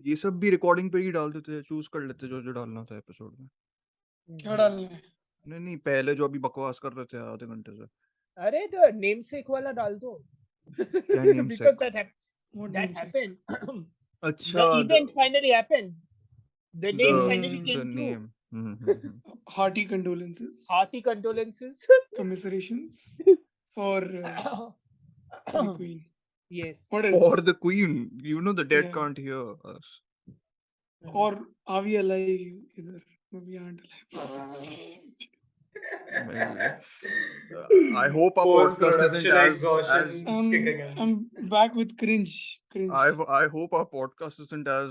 ये सब भी रिकॉर्डिंग पे ही डाल देते, चूज कर लेते जो जो डालना था एपिसोड में। क्या डालना है? नहीं पहले जो अभी बकवास कर रहे थे आधे घंटे से। अरे तो नेमसेक वाला डाल दो। क्या namesake? Because that What that namesake? happened. अच्छा, The event finally happened. The name the finally the came true. name. Hearty condolences. Hearty condolences. Commiserations for the Queen. Yes. What For else? the Queen, you know the dead Yeah. can't hear us. Or are we alive either? No, we aren't alive. Maybe. I hope our podcast isn't Post-production as exhaustion kicking in. I'm back with cringe. I hope our podcast isn't as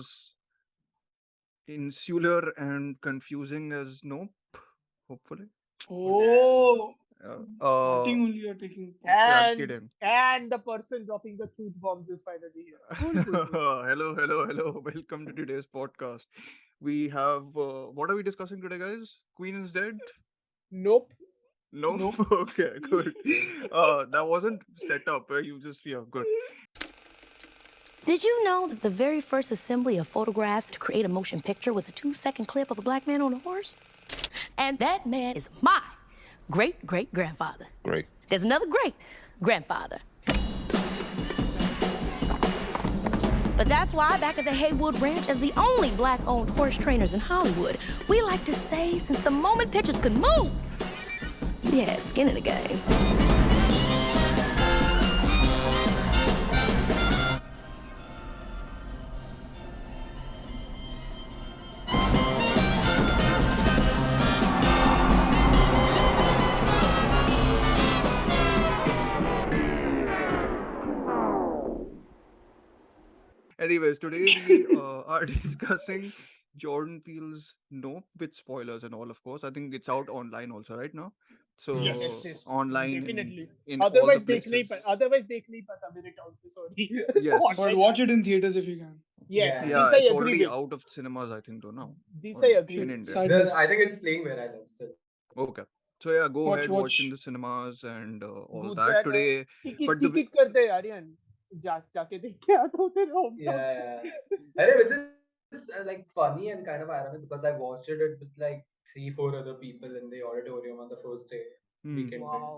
insular and confusing as Nope. Hopefully. Oh, starting Uh, only you're taking. I'm kidding. And the person dropping the truth bombs is finally here. Cool. Hello. Welcome to today's podcast. We have what are we discussing today, guys? Queen is dead? Nope. Nope. Okay, good. That wasn't set up. You just good. Did you know that the very first assembly of photographs to create a motion picture was a 2-second clip of a black man on a horse? And that man is my great-great-grandfather. Great. There's another great-grandfather. But that's why back at the Haywood Ranch, as the only black-owned horse trainers in Hollywood, we like to say, since the moment pictures could move, yeah, skin in the game. Anyways, today we are discussing Jordan Peele's Nope with spoilers and all, of course. I think it's out online also right now. So Yes. online Definitely. in all the Otherwise places. देख नहीं पाता मेरे town पे, sorry. Yes. But watch it in theaters if you can. Yes, Yeah. Yeah, this I it's agree already with. out of cinemas, I think, though now. This Or I agree in with. India. Sadness. I think it's playing where I live still. Okay. So yeah, go Watch, ahead, watch. watch in the cinemas and all Good that जाना. today. But the ticket कर दे Aryan. जाके देख के आता हूँ तेरे hometown Yeah. से. Arey, which is like funny and kind of ironic because I watched it with like 3-4 other people in the auditorium on the first day weekend. Wow.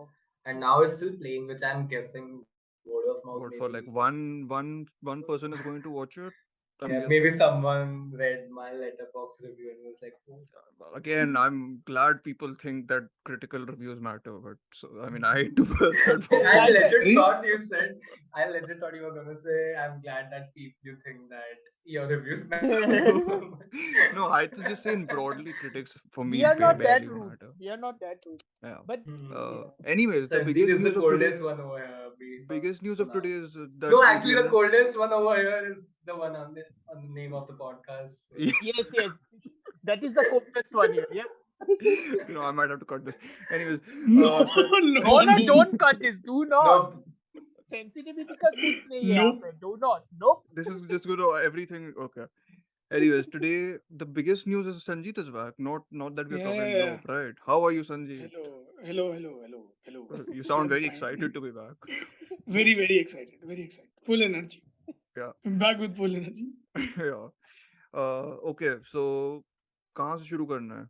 And now it's still playing, which I'm guessing word of mouth what maybe. for like one person is going to watch it. I'm Yeah, guessing. maybe someone read my letterbox review and was like, oh. Again, I'm glad people think that critical reviews matter, but so I mean, I too personally. I legit thought you were gonna say, I'm glad that you think that your reviews matter so much. No, I was just saying broadly, critics for me We are not that barely rude. matter. We are not that rude. Yeah. But Anyways, the Sanjeet biggest is news the of today. coldest one over here. Biggest news of today is that No, actually, the coldest one over here is the one on the name of the podcast. So. yes, that is the coldest one here. Yeah. No, I might have to cut this. Anyways, No, don't cut this. Do not. Nope. Sensitivity का कुछ नहीं है Nope. यहाँ पे. Do not. Nope. This is just going to everything. Okay. Anyways, today the biggest news is Sanjeet is back. Not that we're covering Yeah. Nope, right? How are you, Sanjeet? Hello. You sound I'm very fine. excited to be back. Very, very excited. Very excited. Full energy. Yeah. I'm back with full energy. Yeah. Okay. So, कहाँ से शुरू करना है?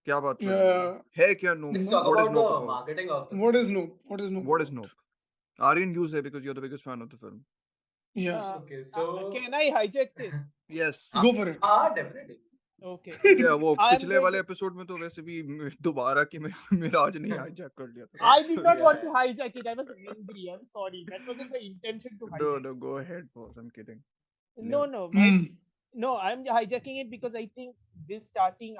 क्या बात करनी Yeah. है क्या Nope? Let's talk What is about Nope the about? marketing of the What film. is Nope? What is Nope? Aryan, you say because you're the biggest fan of the film. Yeah. Okay, so Can I hijack this? Yes. Go for it. Definitely. Okay. Yeah, वो I'm पिछले going वाले to- episode में तो वैसे भी दोबारा कि मेरा आज नहीं hijack कर लिया था. I did not Yeah. want to hijack it. I was angry. I'm sorry. That wasn't my intention to hijack. No, go ahead, boss. I'm kidding. No. No, I'm hijacking it because I think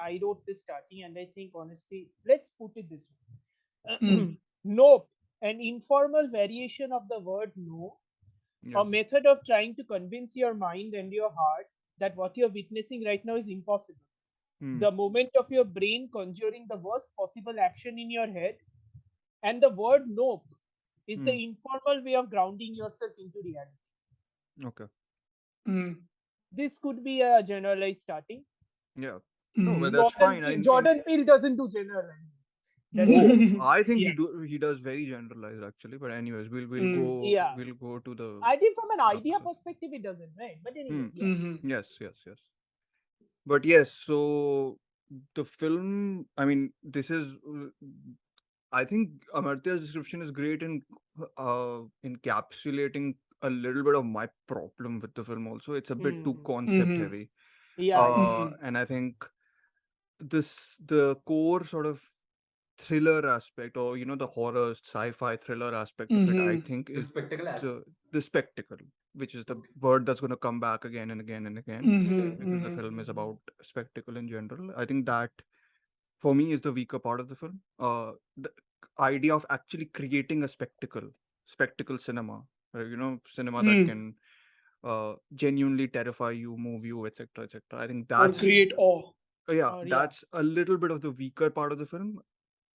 I wrote this starting, and I think honestly, let's put it this way. Nope, an informal variation of the word no, Yeah. a method of trying to convince your mind and your heart that what you're witnessing right now is impossible. The moment of your brain conjuring the worst possible action in your head, and the word nope is the informal way of grounding yourself into reality. Okay. This could be a generalized starting. Yeah. No, but that's fine. Jordan Peele doesn't do generalizing. That's Oh, what. I think Yeah, he does very generalized actually. But anyways, Mm. yeah. we'll go to the I think from an idea opposite. perspective, it doesn't, right? But Hmm. anyway, yeah. Mhm. Yes, yes, yes. But yes, so the film. I mean, this is. I think Amartya's description is great in encapsulating a little bit of my problem with the film. Also, it's a bit too Hmm. concept Mhm. heavy. Yeah, yeah. Mhm. And I think the core sort of thriller aspect, or the horror sci-fi thriller aspect of it, I Mhm. think The is spectacle aspect. the spectacle, which is the Okay. word that's going to come back again and again and again, Mhm. Okay. because the Mhm. film is about spectacle in general. I think that for me is the weaker part of the film. The idea of actually creating a spectacle cinema, cinema that Mm. can genuinely terrify you, move you, etc., etc. I think Or that's create awe. yeah, Or yeah. that's a little bit of the weaker part of the film,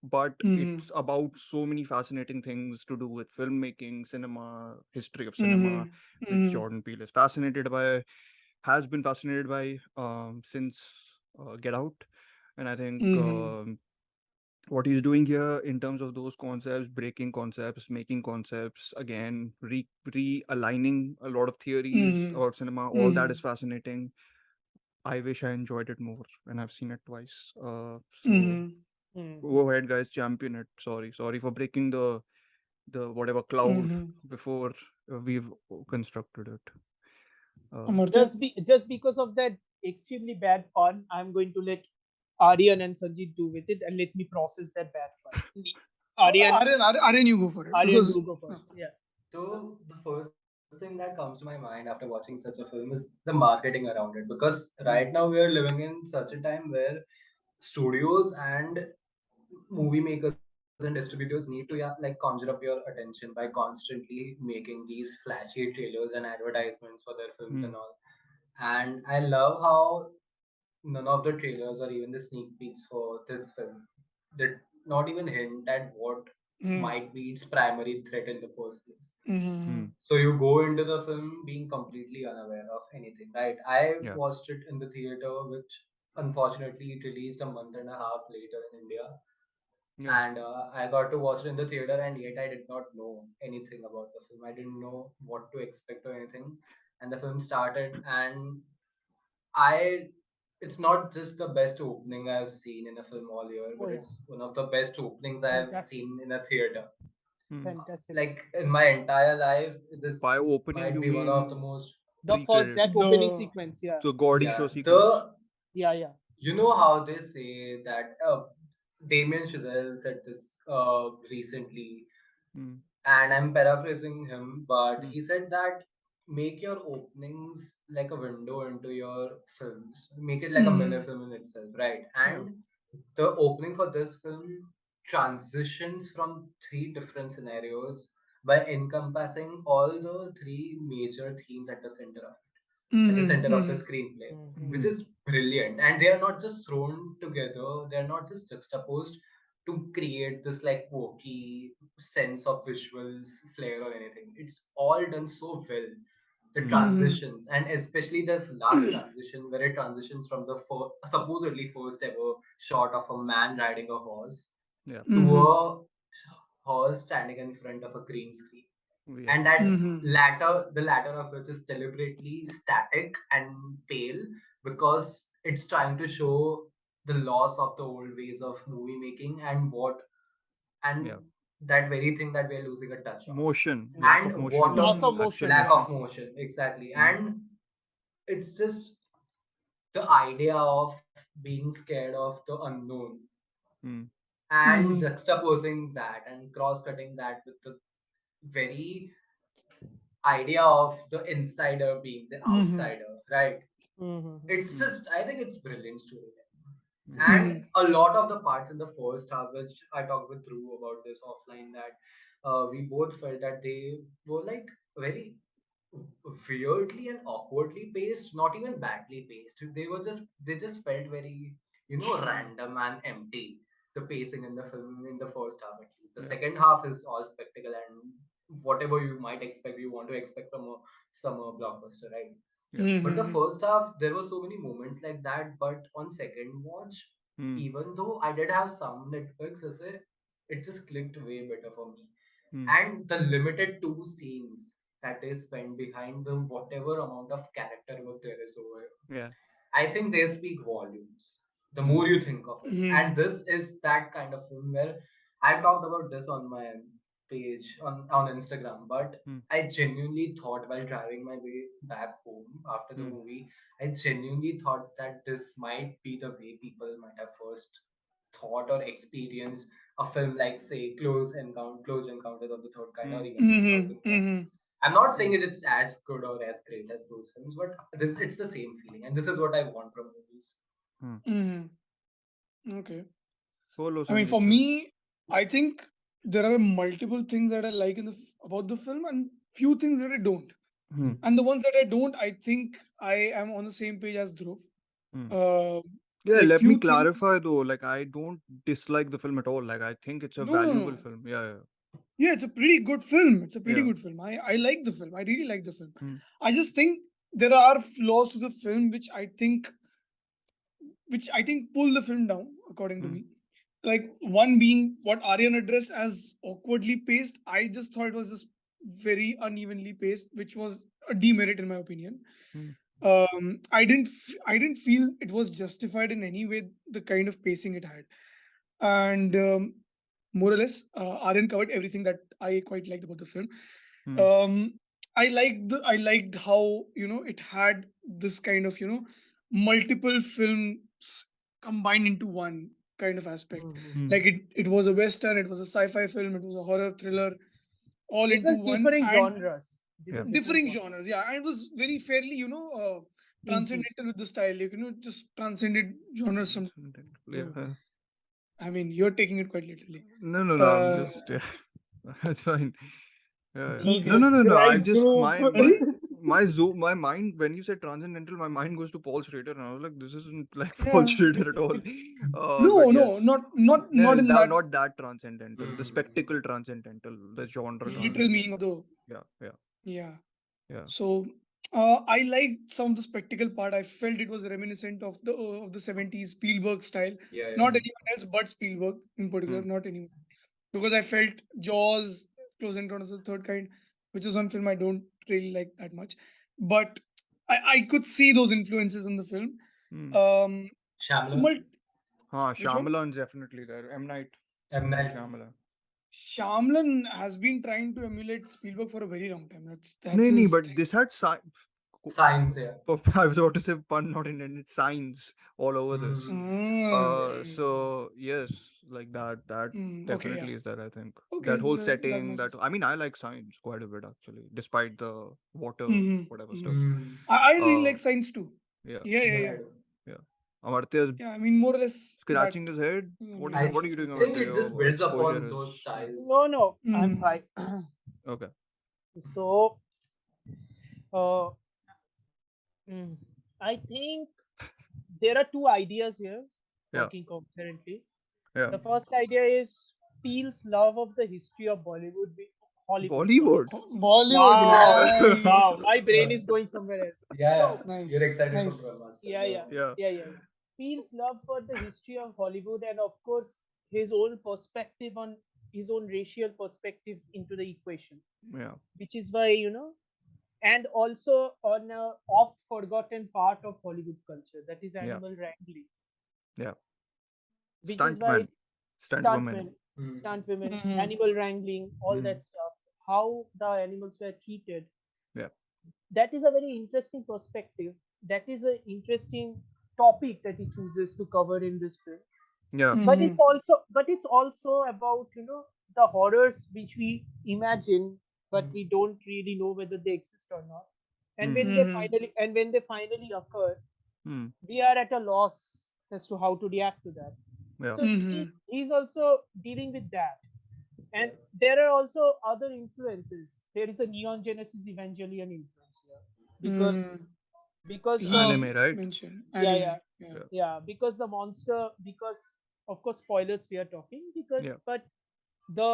but Mhm. it's about so many fascinating things to do with filmmaking, cinema, history of cinema, Mhm. which Mhm. Jordan Peele is fascinated by, has been fascinated by since Get Out. And I think Mhm. what he's doing here in terms of those concepts, breaking concepts, making concepts, again, realigning a lot of theories Mhm. about cinema, all that is Mhm. fascinating. I wish I enjoyed it more, and I've seen it twice. So Mhm. Hmm. go ahead, guys, champion it. Sorry for breaking the whatever cloud Mhm. before we've constructed it. Amartya? Just because of that extremely bad pun, I'm going to let Aryan and Sanjeet do with it and let me process that bad pun. Aryan, Aryan, you go for it Aryan, because you go first. Yeah. So the first thing that comes to my mind after watching such a film is the marketing around it, because right Hmm. now we are living in such a time where studios and movie makers and distributors need to, yeah, like conjure up your attention by constantly making these flashy trailers and advertisements for their films and hmm, all. And I love how none of the trailers or even the sneak peeks for this film did not even hint at what mm, might be its primary threat in the first place. hmm, mhm. So you go into the film being completely unaware of anything, right? I yeah, watched it in the theater, which unfortunately it released a month and a half later in India, yeah, and I got to watch it in the theater, and yet I did not know anything about the film. I didn't know what to expect or anything, and the film started, and I it's not just the best opening I've seen in a film all year, Oh but yeah. it's one of the best openings I've Fantastic. seen in a theater. hmm. Fantastic. Like in my entire life, this By opening, might you be one of the mean most, The first pre-credit, that opening The sequence, yeah. the gaudy yeah, show sequence. the, Yeah, yeah. you know how they say that Damien Chazelle said this recently, Hmm, and I'm paraphrasing him, but hmm, he said that make your openings like a window into your films, make it like a mirror mhm. film in itself, right? yeah, And the opening for this film transitions from three different scenarios by encompassing all the three major themes at the Mhm. center of the Mhm. screenplay, Hmm. which hmm, is brilliant. And they are not just thrown together, they are not just juxtaposed to create this like quirky sense of visuals, flair, or anything. It's all done so well. The hmm, Mhm. transitions, and especially the last transition, where it transitions from the supposedly first ever shot of a man riding a horse yeah, to Mhm. a horse standing in front of a green screen, yes, and that Mhm. the latter of which is deliberately static and pale, because it's trying to show the loss of the old ways of movie making, and what, and yeah. that very thing that we're losing a touch of, Motion, lack of Hmm. and what motion, a Loss of Mhm. actual motion. lack motion. of motion, exactly. Hmm, And it's just the idea of being scared of the unknown, hmm, and Mhm. juxtaposing that and cross cutting that with the very idea of the insider being the Mhm. outsider, right? Hmm. It's hmm, just, I think it's brilliant storytelling. yeah, And Mhm. a lot of the parts in the first half, which I talked with Dhruv about this offline, that we both felt that they were like very weirdly and awkwardly paced, not even badly paced. They just felt very, hmm, random and empty. The pacing in the film in the first half, at least. The yeah, second half is all spectacle and whatever you might expect, you want to expect from a summer blockbuster, right? yeah, But the Mhm. first half, there were so many moments like that. But on second watch, even though I did have some nitpicks, it just clicked way better for me. Hmm. And the limited two scenes that is spent behind them, whatever amount of character work there is over here, Yeah. I think they speak volumes. The Hmm. more you think of it, Mhm. and this is that kind of film where I've talked about this on my page on Instagram, but Hmm. I genuinely thought while driving my way back home after the Hmm. movie, I genuinely thought that this might be the way people might have first thought or experienced a film like, say, Close Encounters of the Third Kind, or Hmm. even Mhm. 2001. Mhm. I'm not saying Hmm. it is as good or as great as those films, but this it's the same feeling, and this is what I want from movies. Hmm. Mhm. Okay. Follow I mean, Sanjeet for sir. me, I think there are multiple things that I like in about the film, and few things that I don't. Hmm. And the ones that I don't, I think I am on the same page as Dhruv. Hmm. Uh, Yeah, like let me few things. clarify though. Like, I don't dislike the film at all. Like, I think it's a No, no, valuable no. film. Yeah, Yeah, it's a pretty good film. It's a pretty yeah, good film. I like the film. I really like the film. yeah. I just think there are flaws to the film which I think pull the film down, according to Hmm. me. Like one being what Aryan addressed as awkwardly paced. I just thought it was just very unevenly paced, which was a demerit in my opinion. Hmm. I didn't feel it was justified in any way, the kind of pacing it had. And more or less, Aryan covered everything that I quite liked about the film. Hmm. um I liked how it had this kind of multiple films combined into one kind of aspect. Mm-hmm. Hmm. Like it was a western, it was a sci-fi film, it was a horror thriller, all It into was one, different and genres. It Yeah. was different differing genres. genres. Yeah, and it was very fairly Easy. transcendental with the style. Just transcended genres. Some, Yeah. Mm. I mean, you're taking it quite literally. No, no, no. I'm uh just. Yeah. That's fine. Yeah, yeah. No, okay. Jesus no, no, no. I Christ, just Dhruv. my mind, when you said transcendental, my mind goes to Paul Schrader, and I was like, this isn't like Paul Yeah. Schrader at all. No, But yes, no, not no, in that not that transcendental. The Mm-hmm. spectacle transcendental, the genre literal meaning of transcendental. the. Yeah, yeah, Yeah. yeah. So I liked some of the spectacle part. I felt it was reminiscent of the 70s Spielberg style. Yeah, yeah. Not Hmm. anyone else but Spielberg in particular, Hmm. not anyone. Because I felt Jaws, Close Encounters of the Third Kind, which is one film I don't really like that much. But I could see those influences in the film. Hmm. Um Shyamalan, mul- Huh, which one? Shyamalan's definitely there. M M. Night Night. Shyamalan. Shyamalan has been trying to emulate Spielberg for a very long time. That's No, no, his but thing. this had Science, yeah. I was about to say pun not intended, signs all over this. Mm-hmm. So yes, like that Okay, yeah. definitely is there. I think Okay, that whole that setting. That matches. I mean, I like science quite a bit actually, despite the water whatever Mm-hmm. stuff. Mm. I really Uh, like science too. yeah, Yeah, yeah, Yeah, yeah. yeah. Amartya is Yeah, I mean, more or less that. scratching his head. What is I Very what are you interesting. doing, think Amartya? it just Your builds exposure upon is those styles. No, no, I'm Mm. fine. okay. So, uh, mm, I think there are two ideas here Yeah, working concurrently. yeah. The first idea is Peele's love of the history of Hollywood. Sorry. Bollywood. Bollywood, Wow, nice, wow, my brain is going somewhere else. Yeah, No, you're nice, excited for nice. Brahmastra. yeah, yeah, Yeah. Yeah, yeah. Peele's love for the history of Hollywood, and of course his own perspective on his own racial perspective into the equation, yeah, which is why and also on a oft forgotten part of Hollywood culture, that is yeah, animal wrangling, yeah. which is why Stuntman, stunt woman. stuntmen, Mm. stunt women, Mm-hmm. animal wrangling, all Hmm. that stuff, how the animals were treated. Yeah, That is a very interesting perspective. That is an interesting topic that he chooses to cover in this film. yeah. But Mm-hmm. it's also about the horrors which we imagine, but Mm. we don't really know whether they exist or not. And Hmm. Mm-hmm. when they finally occur, Hmm. we are at a loss as to how to react to that. Yeah. So Mm-hmm. he's also dealing with that. And Yeah. there are also other influences. There is a Neon Genesis Evangelion influence here, because Mm-hmm. because the Anime, He right? mentioned yeah, yeah, anime. Yeah. Yeah, because the monster, because of course spoilers we are talking, yeah. because but the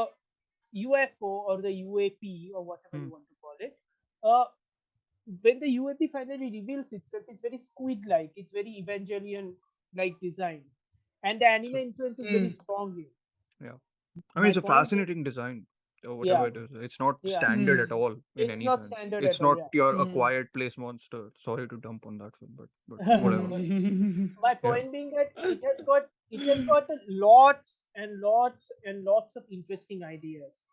UFO or the UAP or whatever Hmm. you want to call it, uh when the UAP finally reveals itself, it's very squid like, it's very Evangelion like design. and the anime So influence is very Mm. strong here. yeah, I mean My it's a point is, fascinating design or whatever yeah, it is. It's not yeah, standard at Mm. all in it's any not sense. standard It's at all. not Yeah. your A Mm. Quiet Place monster. Sorry to dump on that film, but whatever. Mm. My Yeah. point being that it has got lots and lots and lots of interesting ideas.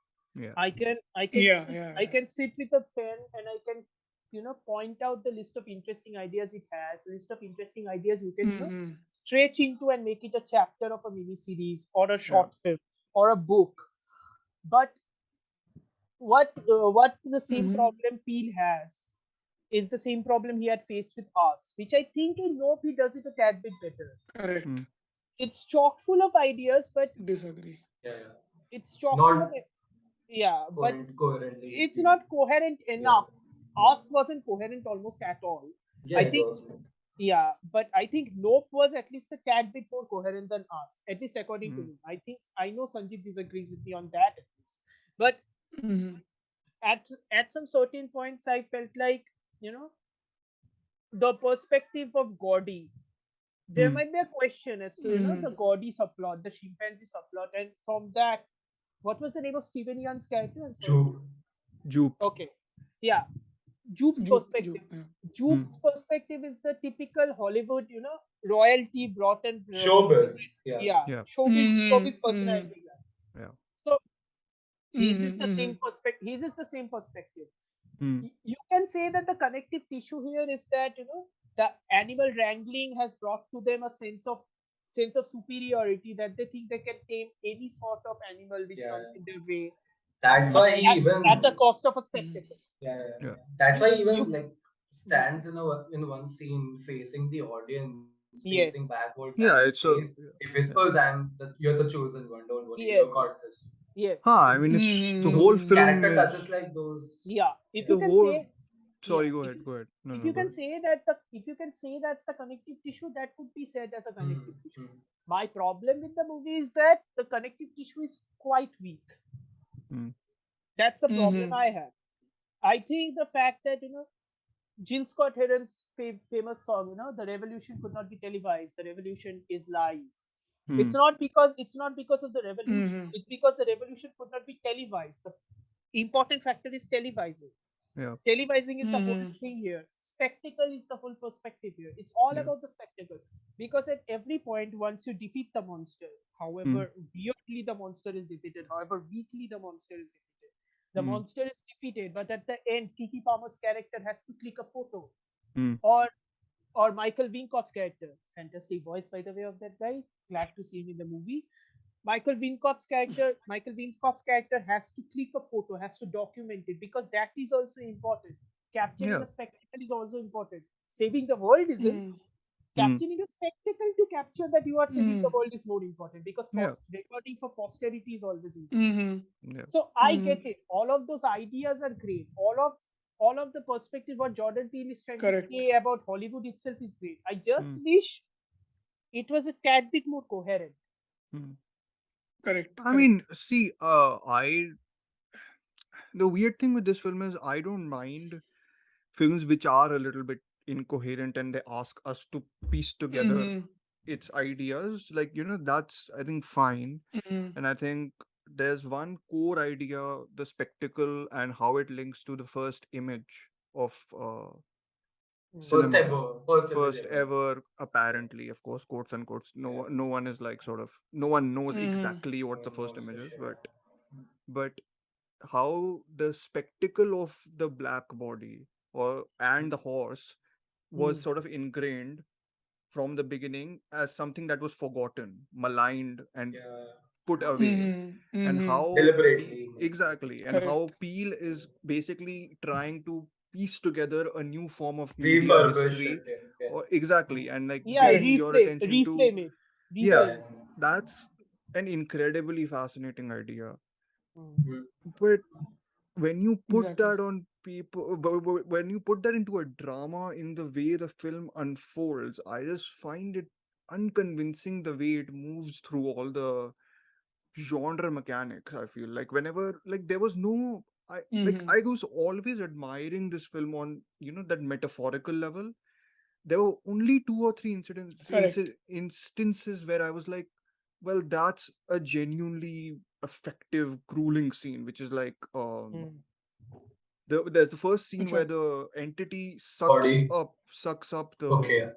Yeah. Yeah, yeah, I can sit with a pen and I can point out the list of interesting ideas it has, list of interesting ideas you can Mhm. stretch into and make it a chapter of a mini series or a Yeah. short film or a book. But what the same Mhm. problem Peel has is the same problem he had faced with us, which I think in Nope he does it a tad bit better. Correct. Mm. It's chock full of ideas, but Disagree. Yeah, yeah. it's chock full of Not yeah, but coherently it's speaking. not coherent Yeah, enough. Us wasn't coherent almost at all. yeah, I it think was. yeah, but I think Nope was at least a tad bit more coherent than us, at least according to Mm. me. I know Sanjeev disagrees with me on that at least, but Mhm. at some certain points I felt like you know the perspective of Gordy. There Mm. might be a question as to Mhm. the Gordy subplot, the chimpanzee subplot, and from that, what was the name of Steven Yeun's character? I'm sorry. Jupe. Jupe. Okay, yeah, Jupe's Jupe. perspective. Yeah. Mm. Jupe's perspective is the typical Hollywood, royalty brought in. Showbiz. Yeah. Yeah, Yeah. showbiz Mhm. Mhm. personality guy. Yeah. So his is Mhm. the same Mhm. perspective. His is the same perspective. Mm. You can say that the connective tissue here is that the animal wrangling has brought to them a sense of superiority that they think they can tame any sort of animal which Yeah. comes in their way That's Mm. at, why he at the even cost of a Mhm. spectacle. yeah, yeah, Yeah. yeah. That's why he You even like stands in one scene facing the audience, facing yes, backwards, and Yeah. says, It's a he yeah. whispers, you're the chosen one. Don't worry, you yes, got this. yes. Huh. I It's mean, it's the So whole Mhm. film character is touches like those. yeah. If Yeah. you the can whole. say yeah, Sorry. Go ahead. Go ahead. No. if No. you Go can ahead. say that the if you can say that's the connective tissue, that could be said as a Hmm. connective tissue. Hmm. My problem with the movie is that the connective tissue is quite weak. Mm. That's the problem Mhm. I have. I think the fact that Jill Scott Heron's famous song, "The Revolution could not be televised. The revolution is live." Mm. It's not because of the revolution. Mhm. It's because the revolution could not be televised. The important factor is televising. Yeah. Televising is the whole Mhm. thing here. Spectacle is the whole perspective here. It's all Yeah. about the spectacle. Because at every point, once you defeat the monster, Mm. however weirdly the monster is defeated, however weakly the monster is defeated, the Mm. monster is defeated, but at the end, Kiki Palmer's character has to click a photo. Mm. Or Michael Wincott's character. Fantastic voice, by the way, of that guy. Glad to see him in the movie. Michael Wincott's character has to click a photo, has to document it because that is also important. Capturing Yeah. a spectacle is also important. Saving the world isn't. Mhm. Mm. Capturing a spectacle to capture that you are saving the Mhm. world is more important because Yeah. recording for posterity is always important. Mhm. Yeah. So I Mhm. get it. All of those ideas are great. All of the perspective what Jordan Peele is trying to Correct. say about Hollywood itself is great. I just Mm. wish it was a tad bit more coherent. Mm. Correct. I Correct. mean, see, I the weird thing with this film is I don't mind films which are a little bit incoherent and they ask us to piece together Mhm. its ideas. Like, that's I think fine. Mhm. And I think there's one core idea, the spectacle and how it links to the first image of Mm. cinema. First ever, First yeah. ever, Yeah. apparently, of course, quotes and quotes. Yeah. No one is like sort of, no one knows Mhm. exactly No what the one first knows image for is, sure. but how the spectacle of the black body or and the horse was Mm. sort of ingrained from the beginning as something that was forgotten, maligned, and Yeah. put away. Mhm. And Mhm. how Deliberately. exactly, and Correct. how Peel is basically trying to piece together a new form of media Refurbish history, it. Yeah. Yeah. or exactly, and like Yeah, getting Correct. your attention to, reframe it, yeah, reframe Yeah. it. that's an incredibly fascinating idea. Mm. Mm. But when you put Exactly. that on people, when you put that into a drama in the way the film unfolds, I just find it unconvincing the way it moves through all the genre mechanics. I feel like whenever, like, there was no, Mhm. I was always admiring this film on that metaphorical level, there were only 2 or 3 Correct. instances where I was like, well, that's a genuinely effective, grueling scene, which is like Mm. there's the first scene Which where one? the entity Body. sucks up Okay.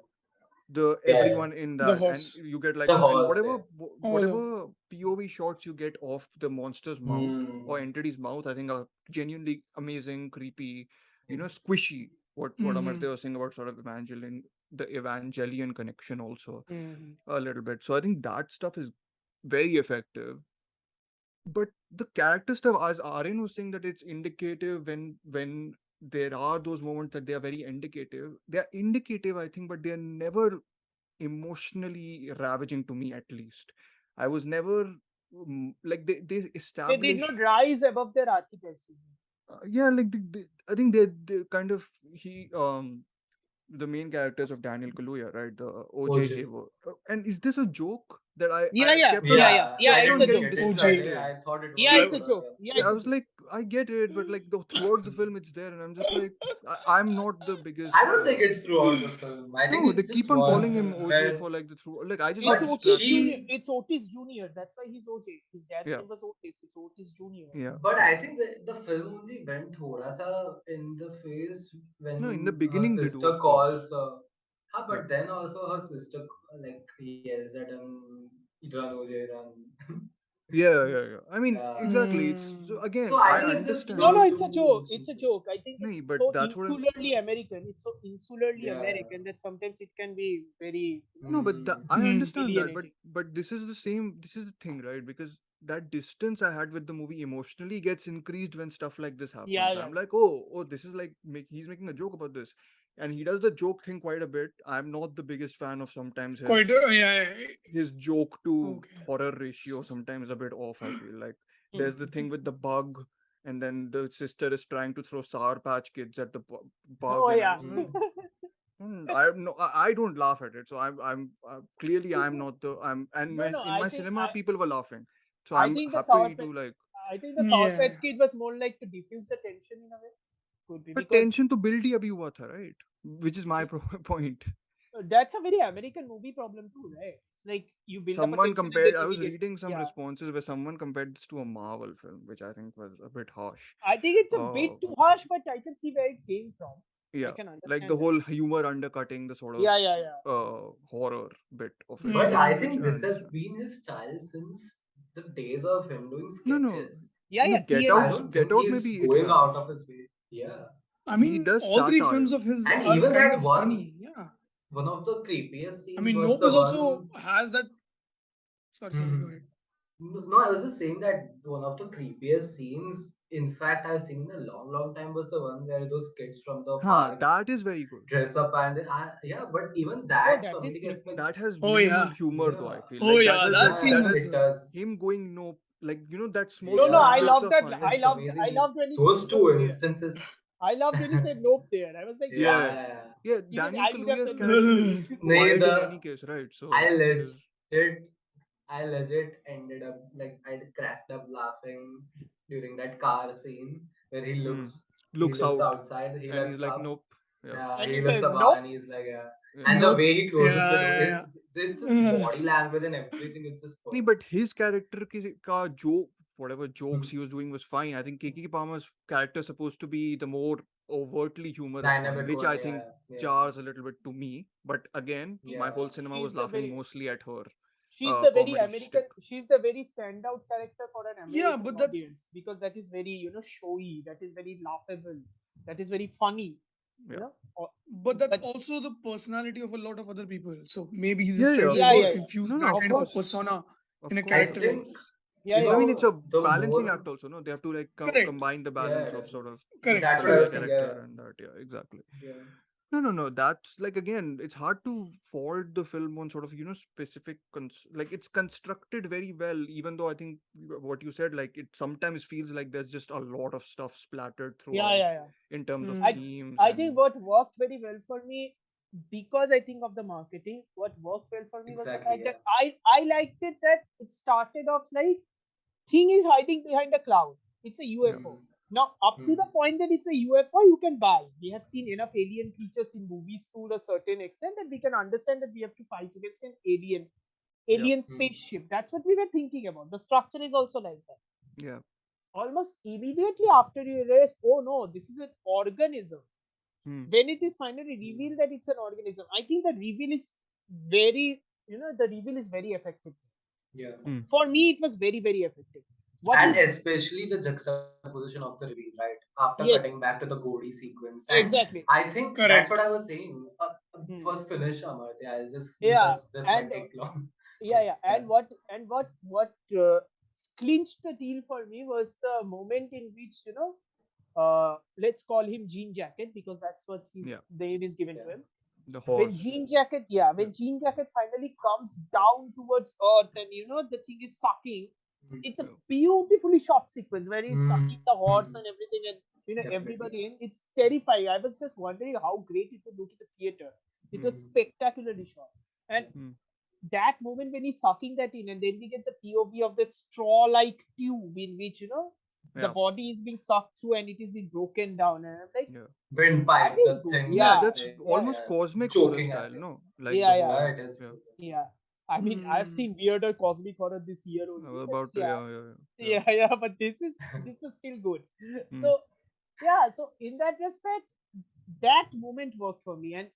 the Yeah, yeah. everyone in The that, and horse. you get like, The and horse. whatever Yeah. Oh, the. whatever POV shots you get of the monster's mouth or Hmm. entity's mouth, I think are genuinely amazing, creepy, squishy. What Mm-hmm. Amartya was saying about sort of the Evangelion connection also Mm. a little bit. So I think that stuff is very effective. But the character stuff, as Aryan was saying, that it's indicative when there are those moments that they are very indicative. They are indicative, I think, but they are never emotionally ravaging to me, at least. I was never like they They did not establish. rise above their archetypes. Yeah, like I think they kind of he the main characters of Daniel Kaluuya, right? The OJ OJ. Haver. And is this a joke that Yeah, I yeah, kept yeah, on yeah, Yeah, yeah. I It's kept a on didn't getting joke. get it right OJ. away. distracted? I thought it Yeah, was I it's like a joke. Yeah, yeah, it's I a was joke. like, I get it, but like throughout the film, it's there, and I'm just like, I'm not the I biggest. don't think it's throughout the film. I think No, they it's just keep on one calling him scene OJ where, for like the through. Like I just It's got but Otis distracted. Junior. she, It's Otis Junior. That's why he's OJ. His dad's Yeah, name was Otis. It's Otis Junior. yeah, but yeah. I think the film only went thoda sa in the phase No, in the when her beginning they do, sister of course. calls. Yeah, But then also her sister like yells at him, "Run, OJ, run." yeah. I mean, Yeah. exactly. It's so Mm. again, So I I think it's just No, understand. no, those it's a two joke. It's a joke. instances. I think No, it's but so that's what I'm. insularly American. It's so insularly Yeah. American that sometimes it can be very, No, but Hmm. I Mm. understand that. alienating. But this is the same. This is the thing, right? Because that distance I had with the movie emotionally gets increased when stuff like this Yeah, happens. yeah, I'm like, oh, this is like he's making a joke about this, and he does the joke thing quite a bit. I'm not the biggest fan of sometimes Quite. Yeah, yeah. his joke to Okay. horror ratio sometimes a bit off. I feel like yeah. there's the thing with the bug, and then the sister is trying to throw Sour Patch Kids at the bug, Oh, and I yeah. was like, Hmm. I no, I don't laugh at it. So I'm clearly I'm not the I'm and No, no. in my cinema people were laughing, so I I'm think the happy to like. I think the Sour Yeah. Patch Kid was more like to diffuse the tension in a way. Could be But because tension to build ही अभी हुआ था, right? Which is my point. that's a very American movie problem too, right? It's like you build up a Someone tension and then compared. I was immediate. reading some Yeah, responses where someone compared this to a Marvel film, which I think was a bit harsh. I think it's a Uh, bit too harsh, but I can see where it came from. I yeah, can like the understand that. whole humor undercutting the sort of Yeah, yeah, yeah. horror bit of it, But which I Mm. which think I this has understand. been his style since the days of him doing No, sketches. Yeah, yeah. Get He I Out, don't Get think Out. he's Maybe it going has. out of his way. Yeah. I He mean, does all three films satire. of his And are even kind that of funny. Yeah. one of the creepiest I scenes mean, was Nope the is also one. has that. Sorry, sorry. Go Hmm. ahead. No, I was just saying that one of the creepiest scenes, in fact, I've seen in a long, long time, was the one where those kids from the Huh, park that is very good. dress up and yeah, but even Oh, that that is comedic creepy. aspect, That has Oh minimal yeah. humor though. I yeah, feel Oh like yeah. That scene that yeah, was. is it does. him going nope. Like that small No, no, small I Yeah, bits love are that. fine. it's I amazing. loved when he said Those nope two there. instances, I loved when he said nope there. I was like, Yeah, wow. yeah, yeah, yeah. yeah. Even Daniel I would have Kaluuya's said nope character there. is Nay, wild in any case, right? I So it is. legit, I legit ended up like I cracked up laughing during that car scene where Hmm. he Looks looks out, outside, he and he's looks like, up, nope. Yeah, yeah, And he he looks said up nope. and he's like, yeah, yeah. and the Nope. way he closes the door, Yeah, is yeah, just this yeah. body language and everything, it's just Nee, perfect. but his character ka joke, whatever jokes Hmm. he was doing was fine. I think Kiki Palmer's character is supposed to be the more overtly humorous one, Dynamic which one, I think yeah, yeah, jars a little bit to me. But again, my yeah. whole cinema was laughing mostly at her comedy shtick. She's the very standout character for an Yeah, American but that's. audience because that is very, showy, that is very laughable, that is very funny, you Yeah, know. Or- But that's But also the personality of a lot of other people. So maybe he's yeah, just yeah. trying to Of yeah, yeah, course. yeah. infuse No, that of Of kind of a course. course, persona in of a I course, character of like think, course. this. Yeah, I yeah. mean, it's a the balancing more, act also. No, they have to like Correct. combine the yeah, balance of sort of Correct. that's what I Kaluuya was Correct. saying, character and that. Yeah, exactly. yeah. No. That's like again, it's hard to fault the film on sort of specific like it's constructed very well. Even though I think what you said, like it sometimes feels like there's just a lot of stuff splattered Yeah, throughout yeah, yeah. in terms of Mm. I themes I think and what worked very well for me because I think of the marketing, what worked well for me was the Exactly, fact yeah. that I liked it that it started off like thing is hiding behind a cloud. It's a yeah, UFO. Now, up to the Hmm. point that it's a UFO, you can buy. We have seen enough alien creatures in movies to a certain extent that we can understand that we have to fight against an Yeah. alien Hmm. spaceship. That's what we were thinking about. The structure is also like that. Yeah. Almost immediately after you realize, oh no, this is an organism. Hmm. When it is finally revealed that it's an organism, I think the reveal is very, the reveal is very effective. Yeah. Hmm. For me, it was very, very effective. What And is especially the juxtaposition of the reveal, right? After cutting yes, back to the Godi sequence. And exactly. I think that's what I Correct. was saying. Hmm. First finish, Amartya. I'll just, Yeah, because this might and take long. yeah, Yeah. and what clinched the deal for me was the moment in which let's call him Jean Jacket because that's what Yeah. his name is given Yeah. to him. The When horse. Jean Jacket, yeah, when Jean Jacket finally comes down towards Earth and the thing is sucking, it's a Yeah. beautifully shot sequence where he's sucking the Mm-hmm. horse and everything, and Definitely. everybody in. It's terrifying. I was just wondering how great it would look in the theater. It was Hmm. spectacularly shot, and Hmm. that moment when he's sucking that in, and then we get the POV of the straw-like tube in which the Yeah. body is being sucked through and it is being broken down, and I'm like, Yeah. that Windpipe, is the good. thing Yeah, Yeah, that that's they, yeah, almost yeah, cosmic horror choking style, aspect. no? Like the yeah, yeah, Yeah, whole, it is. It yeah. is. yeah. I mean, I've Hmm. seen weirder cosmic horror this year I only, was but about to, yeah, yeah, yeah, yeah. yeah, but this was still good. Hmm. So yeah, so in that respect, that moment worked for me, and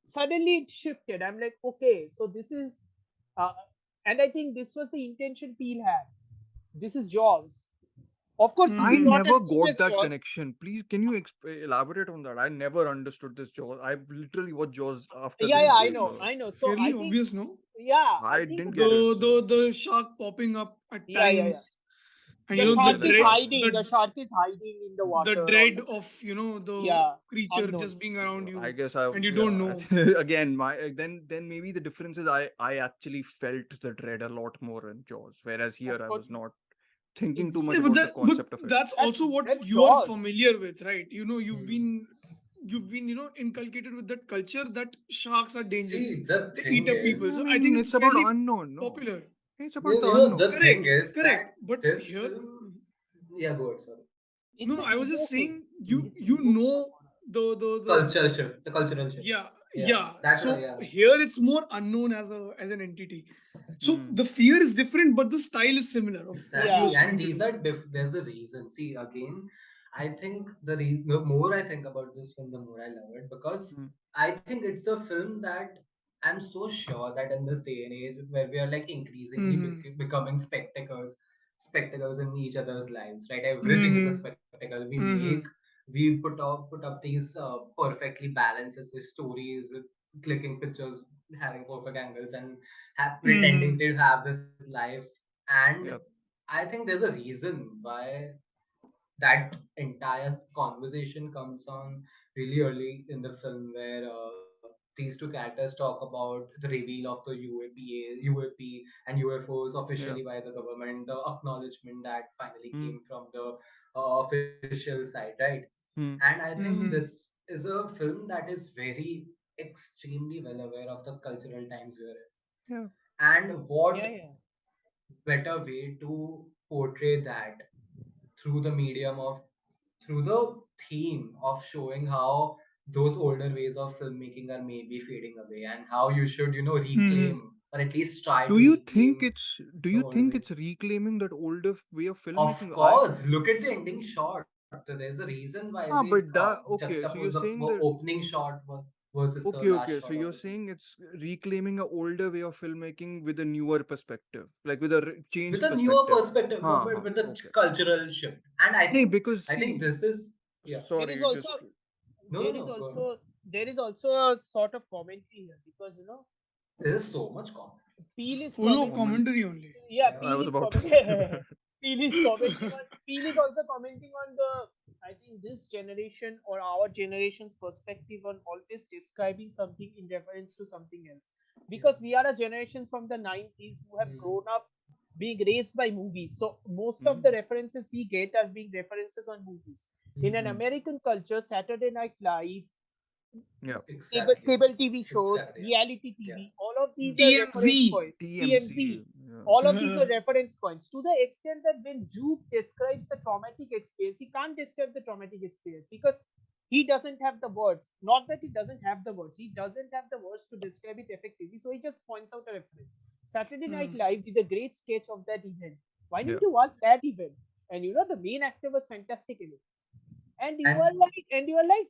suddenly it shifted. I'm like, okay, so this is, uh, and I think this was the intention Peel had. This is Jaws. Of course, this I is Hmm. not never as good got as that Jaws. connection. Please, can you elaborate on that? I never understood this Jaws. I literally watched Jaws after Yeah, this yeah, It's I movie, know, so it's I know. So I fairly think, obvious, no? yeah, I I think didn't the get it. So, The shark popping up at yeah, yeah, yeah. times, and The oh, okay, shark the is shark. hiding. The shark is hiding in the the water. All dread the of the yeah, creature unknown. just being around I you, guess I, and you don't yeah. know. Again, my then maybe the difference is I actually felt the dread a lot more in Jaws, whereas here Of I course, was not thinking it's too much Yeah, but about the but concept of it. that's also what that's you are Jaws. familiar with, right? Hmm. You've been inculcated with that culture that sharks are dangerous. See, the They thing eat up people. I So is, I think mean, it's it's about fairly unknown, no? popular. It's about the the unknown. thing Correct, is that correct. But this here, film. Yeah, go ahead. Sorry. It's no, an I was ego just thing. saying Hmm. It's an you ego thing of know horror. the Cultural shift, the cultural shift. yeah, Yeah, yeah. that's what. So Yeah, here it's more unknown as an entity. So Hmm. the fear is different, but the style is similar of what you were Yeah, exactly. And stating these before. are there's a reason. See, again, I think the more I think about this film, the more I love it because Hmm. I think it's a film that I'm so sure that in this day and age where we are like increasingly Mm-hmm. becoming spectacles in each other's lives, right? Everything is a Mm-hmm. spectacle. Mm-hmm. We put up these perfectly balanced stories with clicking pictures, having perfect angles, and pretending Mm-hmm. to have this life. And Yeah. I think there's a reason why that entire conversation comes on really early in the film where these two characters talk about the reveal of the UAP and UFOs Yeah. officially by the government, the acknowledgement that finally Hmm. came from the official side, right? Hmm. And I think Mm-hmm. this is a film that is very extremely well aware of the cultural times we're in. Yeah. And what yeah, yeah, better way to portray that through the medium of through the theme of showing how those older ways of filmmaking are maybe fading away and how you should Mm-hmm. reclaim or at least try Do to you think reclaim it's do the you older think ways. it's reclaiming that older way of Of filmmaking? I course, look at the ending shot. There's a reason why they but that okay. juxtapose So the you're saying that opening shot versus the okay, last okay. shot So of you're the film. saying it's reclaiming a older way of filmmaking with a newer perspective, like with a With changed a newer perspective. perspective, Huh, but huh. with the Okay. cultural shift. And No, because I think see, this is yeah. there is sorry, also just there No, is no, go ahead. also there is also a sort of commentary here because There's so much comedy. Peel is Full of commenting. comment. commentary only. Yeah, I Peel was is about to. commenting. Peel is commenting on. Peel is also commenting on the. I think this generation or our generation's perspective on always describing something in reference to something else. Because we are a generation from the 90s who have Hmm. grown up being raised by movies. So most of Hmm. the references we get are being references on movies. In an Hmm. American culture, Saturday Night Live, Yeah. cable Exactly. cable TV shows, Exactly. Yeah. reality Yeah. TV, all of these are TMZ. reference points. TMZ. TMZ. All of these are reference points to the extent that when Jupe describes the traumatic experience, he can't describe the traumatic experience because he doesn't have the words. Not that he doesn't have the words, he doesn't have the words to describe it effectively. So he just points out a reference. Saturday Night Live did a great sketch of that event. Why Yeah. didn't you watch that event? And you know the main actor was fantastic in it. And you are And like,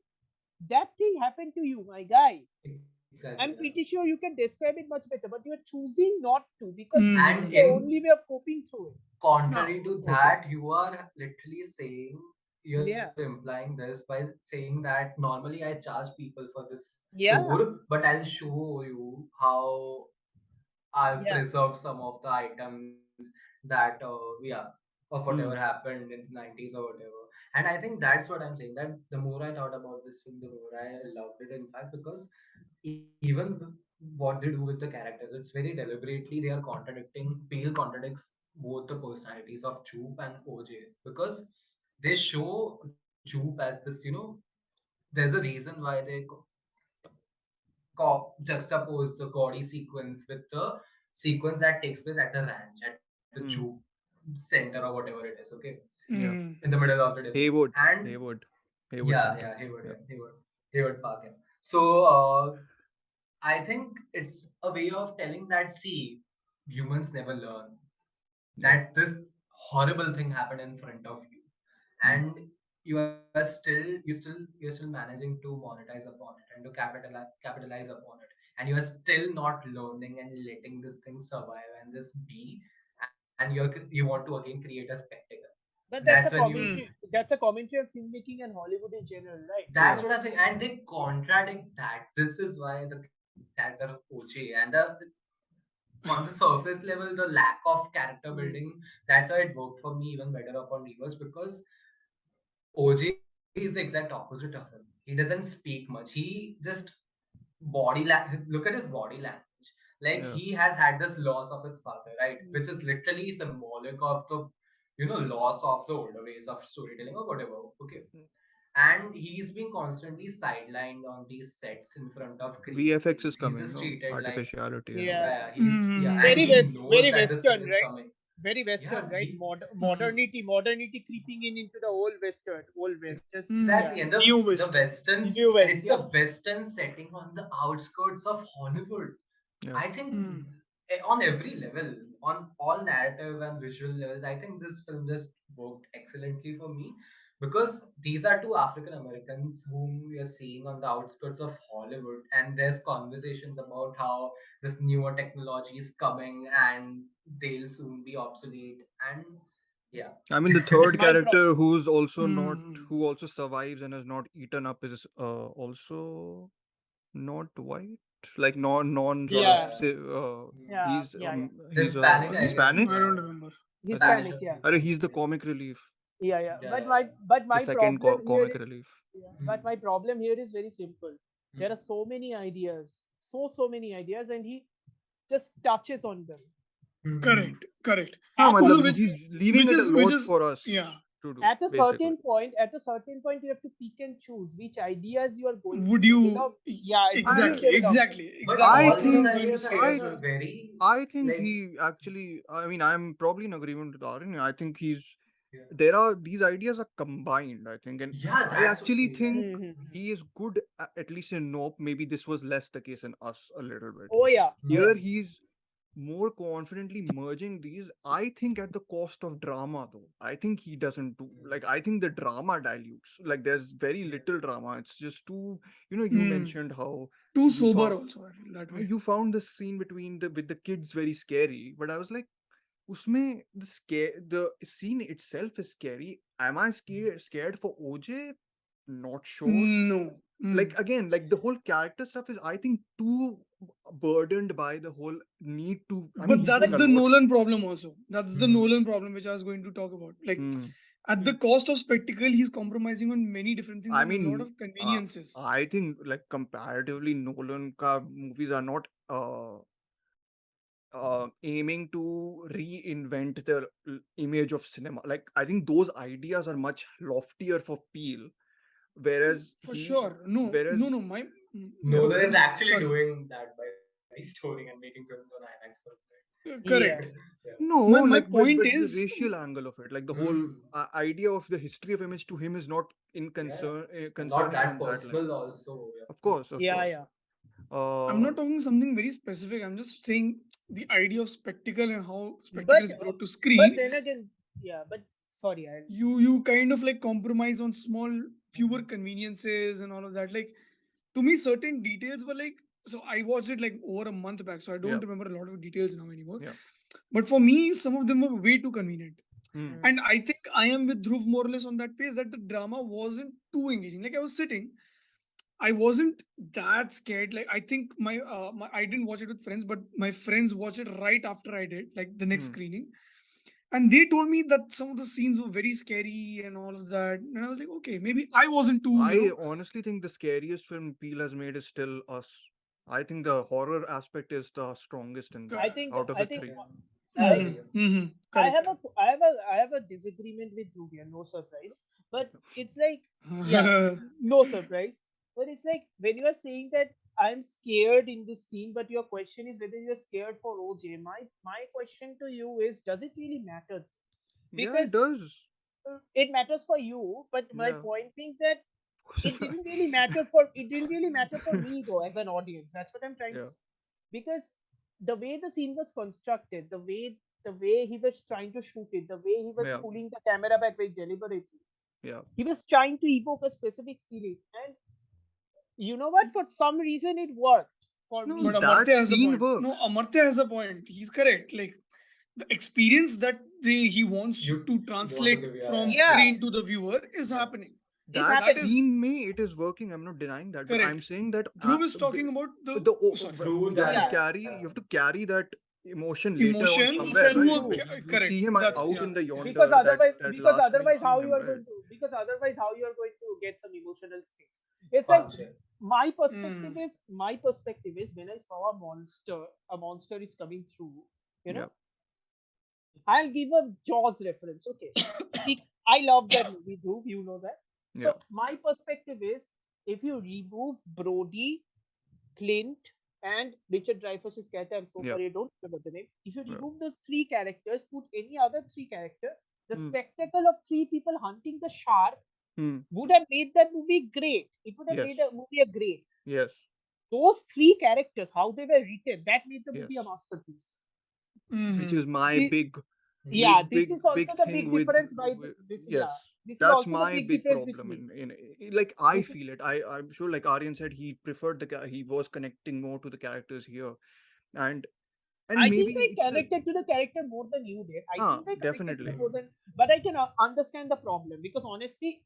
that thing happened to you, my guy. exactly, yeah. I'm pretty sure you can describe it much better, but you're choosing not to because this And is Mm. the in only way of coping through it. contrary to Okay. that, you are literally saying, you're Yeah. implying this by saying that normally I charge people for this Yeah. tour, but I'll show you how I Yeah. preserve some of the items that yeah, of whatever Hmm. happened in the 90s or whatever. And I think that's what I'm saying, that the more I thought about this film, the more I loved it, in fact, because even what they do with the characters, it's very deliberately they are contradicting. Pale contradicts both the personalities of Joop and OJ, because they show Joop as this, there's a reason why they juxtapose the gaudy sequence with the sequence that takes place at the ranch, at the Joop Hmm. center or whatever it is, okay, Yeah. Mm. in the middle of the desert. Haywood. And Haywood. Haywood yeah, Center. Hayward, Yeah. Hayward Park. Yeah. So I think it's a way of telling that, see, humans never learn, Yeah. that this horrible thing happened in front of you, Hmm. and you're still managing to monetize upon it and to capitalize upon it, and you are still not learning and letting this thing survive and just be, and you want to again create a spectacle. But That's when you Mm. that's a commentary on filmmaking and Hollywood in general, right? That's Yeah. what I think, and they contradict that. This is why the character of OJ and the on the surface level, the lack of character Mm. building, that's why it worked for me even better upon rewatch, because OJ is the exact opposite of him. He doesn't speak much. He just look at his body language. Like, Yeah. he has had this loss of his father, right? Mm. Which is literally symbolic of the loss of the older ways of storytelling or whatever. Okay, and he's being constantly sidelined on these sets in front of green VFX screens. is He's coming, just no? treated like, Artificiality and all. Yeah. and Mm. Very he west, knows very that this thing Western, is right? coming. Very Western, Yeah, right? he Modernity creeping in into the old Western, old West. Just Mm. yeah, exactly, and Neo the West. westerns, New and West. it's the Yeah. western setting on the outskirts of Hollywood. Yeah. I think Mm. on every level, on all narrative and visual levels, I think this film just worked excellently for me, because these are two African Americans whom we are seeing on the outskirts of Hollywood, and there's conversations about how this newer technology is coming and they'll soon be obsolete. And yeah. I mean, the third My pro- character who's also not, Mm. who also survives and is not eaten up is also not white, like non sort of yeah, Yeah. Hmm. yeah, yeah, yeah. he's Hispanic, I guess. Hispanic. I don't Yeah. remember. I think Spanish Hispanic, or yeah, he's the Hispanic, comic relief, yeah, yeah. yeah. But Yeah. the my second problem here comic is, relief. yeah, but Hmm. my problem here is very simple. There are Hmm. so many ideas, so many ideas, and he just touches on them. Hmm. Correct. Correct. हाँ, At a Also, मतलब which he's leaving which it a is which lot is for us yeah. to do, at a basically. certain point, you have to pick and choose which ideas you are going Would to you develop. Yeah, which I you exactly, develop. exactly, But exactly I that's all what I these was think going to ideas, I say as guess, I well. are very I think like, he actually, I mean, I'm probably in agreement with Aryan. I think yeah, there are these ideas are combined, I think, and yeah, I that's actually okay. Yeah. think Mhm. he is good at least in Nope. Maybe this was less the case in Us a little bit. Oh yeah, oh Here yeah. Hmm. he's more confidently merging these, I think, at the cost of drama, though. I think he doesn't do, like, I think the drama dilutes. Like, there's very Yeah. little drama. It's just too, you Mm. mentioned how Too you sober found also, I feel that way. you found the scene between the with the kids very scary, but I was like, usme the scene itself is scary. Am I scared for OJ? Not sure. No. Like, Mm. again, like the whole character stuff is, I think, too burdened by the whole need to. I mean, But he's But doing that's a the lot. Nolan problem also. That's the Hmm. Nolan problem which I was going to talk about. Like, Hmm. at the cost of spectacle, he's compromising on many different things I and a lot mean, of conveniences. I think, like, comparatively, Nolan ka movies are not aiming to reinvent the image of cinema. Like, I think those ideas are much loftier for Peele, whereas For sure. No, no, whereas no. Yeah, Nolan is please. actually Sorry. doing that by restoring and making films on IMAX for it. Correct. Yeah. Yeah. No, My like, point but the is, racial angle of it, like the whole Hmm. idea of the history of image to him is not Yeah. And not concerning that on that level. personal also. Yeah. Of course, of Yeah, course. yeah. I'm Uh, not talking something very specific. I'm just saying the idea of spectacle and how spectacle But is brought to but screen. then again, yeah. But sorry, I'll. You kind of like compromise on small, fewer Mhm. conveniences and all of that. Like to me, certain details were like. So I watched it like over a month back, so I yeah, don't remember a lot of details now anymore. yeah. But for me, some of them were way too convenient. Hmm. Mm. And I think I am with Dhruv more or less on that page that the drama wasn't too engaging. Like I was sitting, I wasn't that scared. Like I think my I didn't watch it with friends, but my friends watched it right after I did, like the next Hmm. screening, and they told me that some of the scenes were very scary and all of that. And I was like, okay, maybe I wasn't too, I honestly think the scariest film Peele has made is still Us. I think the horror aspect is the strongest in that I think out of I the think three. Yeah. I I agree. I have correct. a I have a disagreement with Dhruv, no surprise. But it's like, yeah, no surprise. But it's like when you are saying that I'm scared in this scene, but your question is whether you're scared for OJ. My question to you is, does it really matter? Yeah, it Because does. it matters for you, but my Yeah. point being that Of course. it didn't really matter for me though as an audience. That's what I'm trying to Yeah. say. Because the way the scene was constructed, the way he was trying to shoot it, the way he was Yeah. pulling the camera back very deliberately, Yeah. he was trying to evoke a specific feeling. And you know what? For some reason it worked for No, But me. that Amartya has a scene point. works. No, Amartya has a point. He's correct. Like the experience that he wants You to want to translate give, yeah, from yeah. Yeah, screen to the viewer is Yeah. happening. it's That That happening. is scene may it is working. I'm not denying that, but I'm correct. saying that Dhruv is talking about the sorry, Through you have to that, Yeah, carry yeah. that emotion later on emotion somewhere, emotion through right? a through. You correct. see him That's out yeah. in the because yonder otherwise that because last time you otherwise see how you him, are right? going to because otherwise how you are going to get some emotional stakes. It's like Punch it. my perspective Mm. is my perspective is when I saw a monster is coming through, you Yeah. know I'll give a Jaws reference. Okay, I love that movie, Dhruv, you know that. Yeah. So my perspective is, if you remove Brody, Clint, and Richard Dreyfuss's character. I'm so Yeah. sorry, I don't remember the name. If you Yeah. remove those three characters, put any other three character, the Hmm. spectacle of three people hunting the shark Hmm. would have made that movie great. It would have Yes. made a movie a great. Yes. Those three characters, how they were written, that made the Yes. movie a masterpiece. Which is Mm-hmm. my The- big Hmm. yeah, big this big is also big the thing big with, difference this. yes, Yeah, this is that's also the my big big difference with problem me. like I This is feel it. I'm sure, like Aryan said, he preferred he was connecting more to the characters here, and I think maybe I it's the connected to the character more than you did. I think I connected to them definitely. more than, but I can understand the problem because honestly,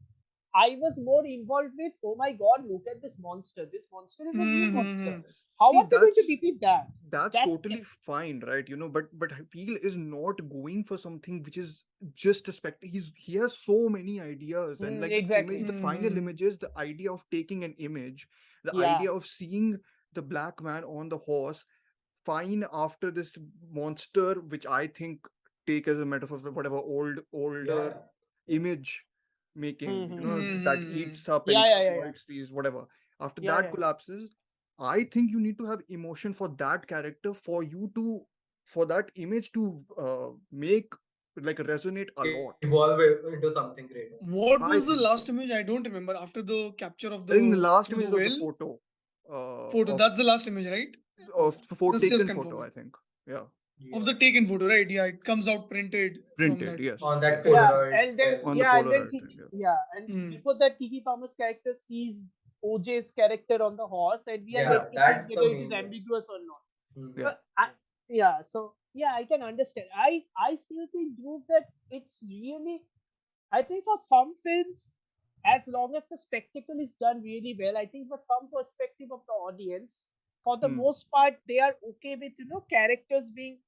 I was more involved with. Oh my God! Look at this monster. This monster is a new monster. Mm-hmm. How See, are they going to defeat that? that's That's totally fine, right? But Peel is not going for something which is just a he has so many ideas, and like the image, exactly. the final Mm-hmm. images, the idea of taking an image, the Yeah. idea of seeing the black man on the horse fine after this monster, which I think take as a metaphor for whatever Yeah, older yeah. image making, Mm-hmm. that Mm-hmm. eats up and Yeah. Yeah. Yeah. Yeah. exploits these whatever. After Yeah. that Yeah. collapses, I think you need to have emotion for that character for you to for that image to make like resonate a lot. Evolve into something greater. What I was the think last so. image? I don't remember. After the capture of I think the the last through the image of the whale photo photo. of That's the last image, right? taken Just photo, confirming. I think. Yeah. Of Yeah. the taken photo, right? Yeah, it comes out printed from Printed, that. yes. On that Yes. Yeah, Polaroid and then On the Polaroid thing, Kiki, yeah. yeah, and Mm. before that, Kiki Palmer's character sees OJ's character on the horse, and we are Yeah. Yeah, left to think that's the whether it is main thing. ambiguous or not. Hmm. Yeah. But yeah, so yeah, I can understand. I still think, Dhruv, that it's really. I think for some films, as long as the spectacle is done really well, I think for some perspective of the audience, for the Hmm. most part, they are okay with characters being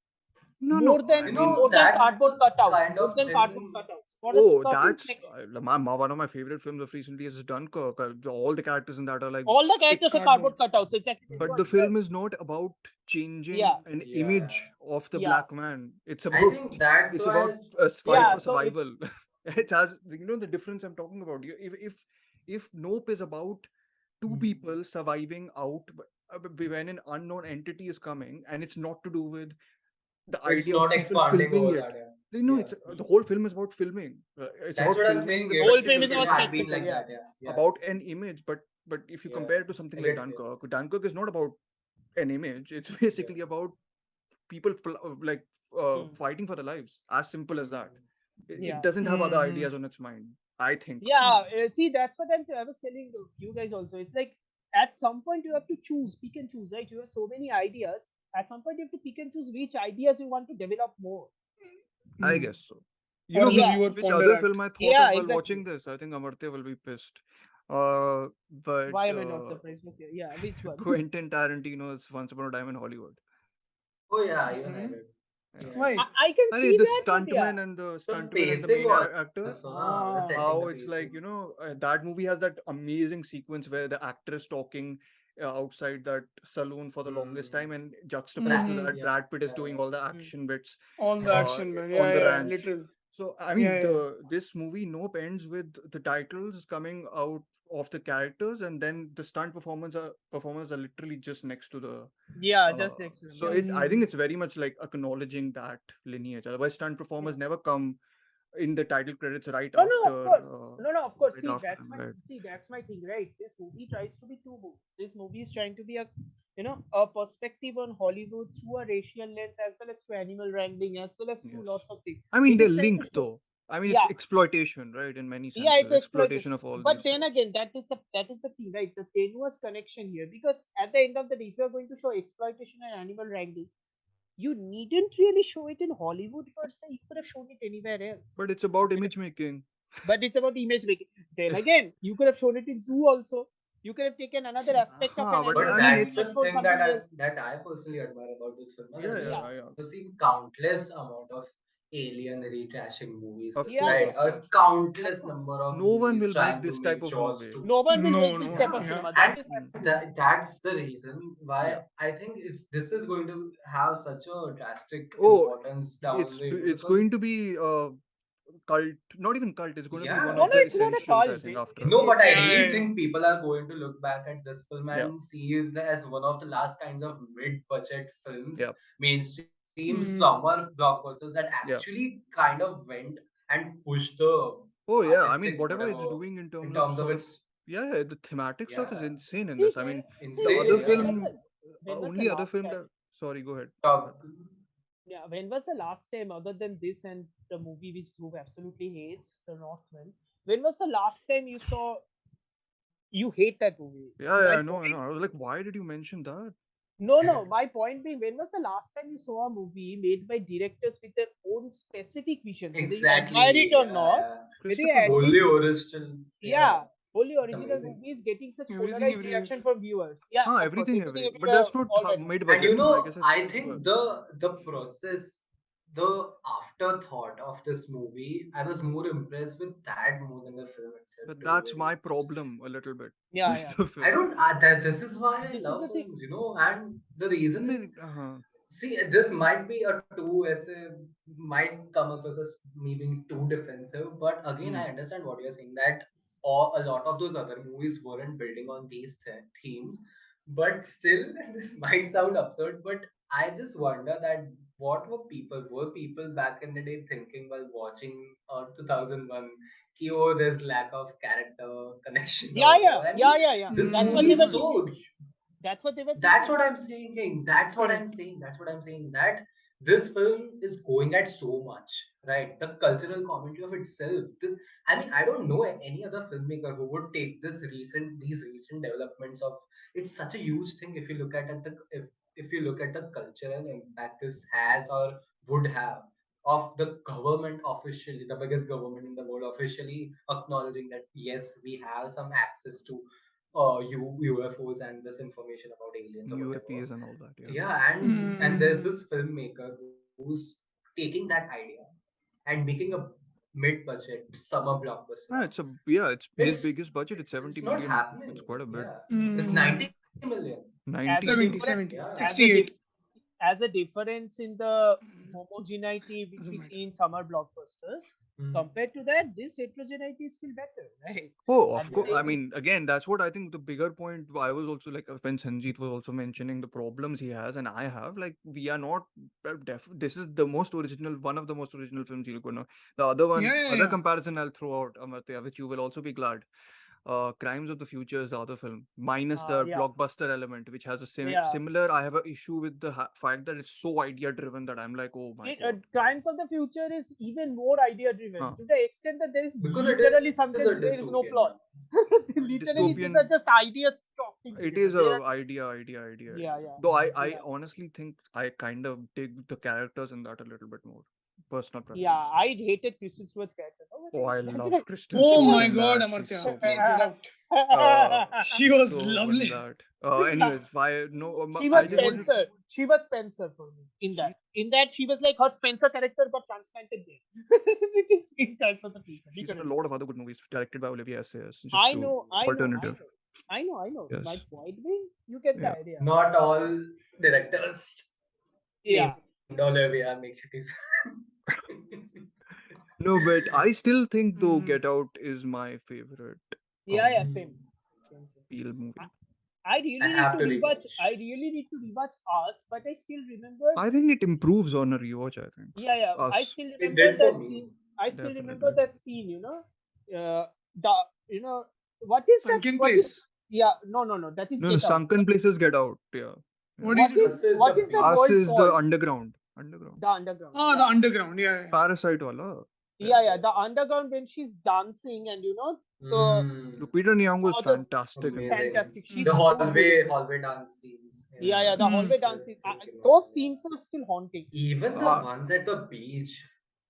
No, no. I You mean, know, more than that's cardboard the cutouts, kind more of than cardboard thing. cutouts for a oh, certain that's section. one of my favorite films of recently is Dunkirk. All the characters in that are like All the characters are fixed, cardboard Cardboard. cutouts. Exactly. but the You're right. film is not about changing Yeah, an Yeah, image of the yeah, black man. It's I about think that's it's why about it's a fight yeah. for yeah. So it's survival. It has the difference I'm talking about. If Nope is about two Hmm. people surviving out when an unknown entity is coming, and it's not to do with the It's idea of not people expanding filming over it. that. Yeah. You know, Yeah. it's the whole film is about filming. It's That's about what I'm filming saying. the The whole film spectacle, is It about had been spectacle. like Yeah. that. Yeah. Yeah. about an image. But if you Yeah. compare it to I something like get it. Dunkirk is not about an image. It's Yeah. basically about people like Hmm. fighting for their lives. As simple as that. Mhm. It Yeah. doesn't have other Hmm. ideas on its mind. I think Yeah. personally. See, that's what I was telling you guys also. It's like at some point you have to choose, pick and choose, right? You have so many ideas. At some point you have to pick and choose which ideas you want to develop more. I Hmm. guess so. You Or know as a Yeah. viewer which ponder other at. film I thought Yeah. of while watching Exactly. this? I think Amartya will be pissed. But Why am I not surprised? Okay. Yeah. Which one? Quentin Tarantino's Once Upon a Time in Hollywood. Oh yeah, even I Hmm. did. Yeah. Yeah. Why? I can I see mean, the that, but yeah. The stuntman and the pacing main also, actor, the setting, the how Ah. it's like, pacing. that movie has that amazing sequence where the actor is talking outside that saloon for the longest Hmm. time, and juxtaposed to Hmm. that, Yeah. Brad Pitt is Yeah. doing all the Hmm. action bits All the uh, action, man. on Yeah, the yeah, ranch. literal. So I Yeah, mean, yeah. this movie Nope ends with the titles coming out of the characters, and then the stunt performers are literally just next to the. Yeah. Just next to them. So Yeah. I think Hmm. it's very much like acknowledging that lineage. Otherwise, stunt Yeah. performers never come in the title credits No, no, of course. No, no, of course. right after them, right? See, that's my thing, right? This movie tries to be two movies. This movie is trying to be a perspective on Hollywood through a racial lens, as well as through animal wrangling, as well as through Yes. lots of things. I mean, It they're is trying to linked show, though. I mean, it's yeah, exploitation, right? In many yeah, it's senses, exploitation exploitation. of all But these then things. again, that is the thing, right? The tenuous connection here, because at the end of the day, if you're going to show exploitation and animal wrangling, you needn't really show it in Hollywood per se. You could have shown it anywhere else. But it's about image making. But it's about image making. Then again, you could have shown it in zoo also. You could have taken another aspect of an But animal But I mean, wrangling that's it's and the shown thing something else. that I personally admire about this film, yeah, that you Yeah, yeah, yeah. have seen countless amount of alien retrashing movies, Of yeah, course, right? yeah, of A course. of countless course. number of No one movies will make trying to this type make of Jaws movie. 2. No one will No, make this no. type of Yeah, Yeah. cinema. That and is absolutely true. that's the reason Yeah. why I think this is going to have such a drastic Oh, importance down the year, it's because going to be cult, not even cult. It's going to be one yeah. No, of no, the it's not a essentials, I cult. think. After No, but I Yeah, really yeah. think people are going to look back at this film yeah, and see it as one of the last kinds of mid-budget films, yeah, mainstream summer Hmm. blockbusters that yeah. actually kind of went and pushed the Oh yeah, I mean, artistic whatever it's whatever doing in of terms of sort of, its, yeah, the thematic stuff is yeah, insane in See, this. I mean, the insane, other yeah. film, when was the only other last film time? that. Sorry, go ahead. Go ahead. Talk, Yeah, when was the last time, other than this and the movie which Dhruv absolutely hates, The Northman? When was the last time you hate that movie? Yeah, yeah, My I know. point. I was like, why did you mention that? No, no. My point being, when was the last time you saw a movie made by directors with their own specific visions, whether you admire it exactly, or yeah, not, yeah. whether you Christopher admit, Nolan. Wholly original, yeah, yeah, wholly it's original amazing. movies getting such Everything polarized everywhere. reaction from viewers. Yeah, of course, Everything, everything but everywhere, that's not all right. mid And budget. No, I guess I it's. Go think ahead. the process, the afterthought of this movie, I was more impressed with that more than the film itself, But to be that's very my honest. problem a little bit Yeah, with yeah. the I film. don't, that this is why I This is love the thing. films, and the reason is, Uh-huh. see, this might be a too essay, might come across as me being too defensive, but again, Hmm. I understand what you're saying, that or a lot of those other movies weren't building on these themes, but still, this might sound absurd, but I just wonder that what were people back in the day thinking while watching 2001? Ki, oh, there's lack of character connection or Yeah, yeah, whatever. I yeah, mean, yeah, yeah. this That's Hmm. what movie they were is Hmm. thinking. so, That's what they were that's thinking. what I'm saying. That's what I'm Correct. saying. That's what I'm saying. That this film is going at so much, right? The cultural commentary of itself. I mean, I don't know any other filmmaker who would take these recent developments of. It's such a huge thing if you look at it, if you look at the cultural impact this has or would have of the government officially, the biggest government in the world officially acknowledging that yes, we have some access to UFOs and this information about aliens or whatever. UAPs and all that. Yeah. Yeah, and there's Hmm. this filmmaker who's taking that idea and making a mid-budget summer blockbuster out of It's it. it's his It's biggest budget. It's it's 70 not million. happening. It's quite a bit. Yeah, it's Hmm. 90 million. As a 90. 70, different, Yeah, as a 68. as a difference in the homogeneity which we Doesn't see in summer blockbusters. Mm. Compared to that, this heterogeneity is still better, right? Oh, At of the course. same I time, mean, again, that's what I think the bigger point. I was also like, when Sanjeet was also mentioning the problems he has, and I have, like, we are not. This is the most original, one of the most original films you're gonna. The other one, Yeah, yeah, other yeah. comparison I'll throw out, Amartya, which you will also be glad. Crimes of the Future is the other film, minus the yeah, blockbuster element, which has a yeah. similar. I have an issue with the fact that it's so idea driven that I'm like, oh my god. Crimes of the Future is even more idea driven Huh. to the extent that there is Because it is literally a sometimes there is no dystopian plot. one. Literally, these are Dystopian. just ideas talking It together. is There a are, idea. yeah, yeah, Though I yeah. honestly think I kind of dig the characters in that a little bit more. Personal Yeah, preference. I hated Kristen Stewart's character. No, but Oh, I that's love like Kristen Oh Stewart my in God, that. She's Amartya, so please good. get out. She She's was so good in lovely. that. Anyways, why no? she I was just wanted. Spencer. She was Spencer for me in She that. In that, she was like her Spencer character got transplanted there. In Crimes of the Future, she's in a literally. lot of other good movies directed by Olivia Assayas. Just I to know, I know, I alternative. know, I know. My Yes. point being, you get the Yeah. idea. Not all directors Yeah, named Olivia make you No, but I still think though Mhm. Get Out is my favorite yeah, um same, same. Peel I, movie. I I really need have to to rewatch. rewatch. I really need to rewatch Us, but I still remember. I think it improves on a rewatch, I think. Yeah, yeah. I Us. still It remember did for that me. scene. I still remember Definitely. that scene. The what is that? Sunken What is? Place. Yeah, no. That is No, Get Out. Sunken Places Get Out. Yeah. Yeah. What is it? Us is What the is that Us world beast. is the called? underground. Underground. The underground. Ah, the Yeah. underground. Yeah, yeah. Parasite wala. Yeah. The underground when she's dancing and the Mm, Lupita Nyong'o is oh the fantastic in that amazing. movie. fantastic. The She's Mhm. so good in that. hallway dance scenes. Yeah. The Yeah, Mm. hallway dancing. freaking Those amazing. scenes are still haunting. Even the Uh, ones at the beach,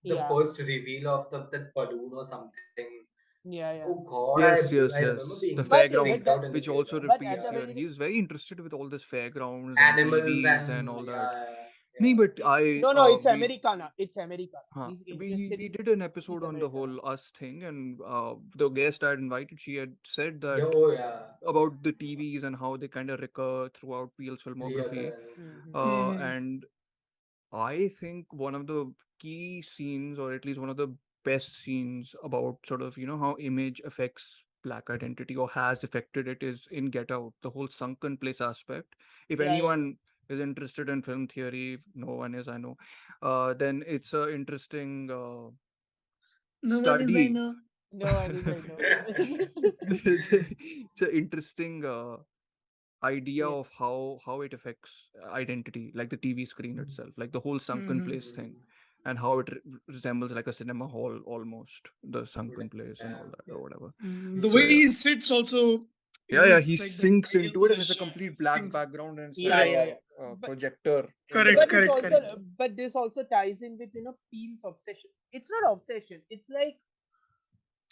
the Yeah. first reveal of that balloon or something. Oh Yeah. God, I remember yes. The being But fairground, freaked that out in the which also theater. but at repeats the here. very He's very interested with all this fairgrounds and Animals TVs and and all that. yeah, No, yeah. but I no, it's we Americana. It's Americana. huh, He's we interested we in did an it's episode on the Americana. whole us thing, and the guest I had invited, she had said Yeah, that oh yeah, about the TVs and how they kind of recur throughout Peele's filmography. reoccurring. Mm-hmm. Mhm. And I think one of the key scenes, or at least one of the best scenes about sort of, how image affects black identity or has affected it is in Get Out, the whole sunken place aspect. If Yeah. anyone is interested in film theory, no one is, I know, then it's a interesting No one is I study. know. No one is I know. It's an interesting idea Yeah. of how it affects identity, like the TV screen itself, like the whole sunken Mhm. place thing, and how it resembles like a cinema hall almost, the sunken place and all Damn, that yeah. or whatever. The So way yeah, he sits also, he it's like the sinks ideal into it, and it's a position. He complete black sinks. background, and it's like Yeah, Correct. yeah. a But projector in the Correct, but it's correct, also correct. background. but this also ties in with Peele's obsession. It's not obsession. It's like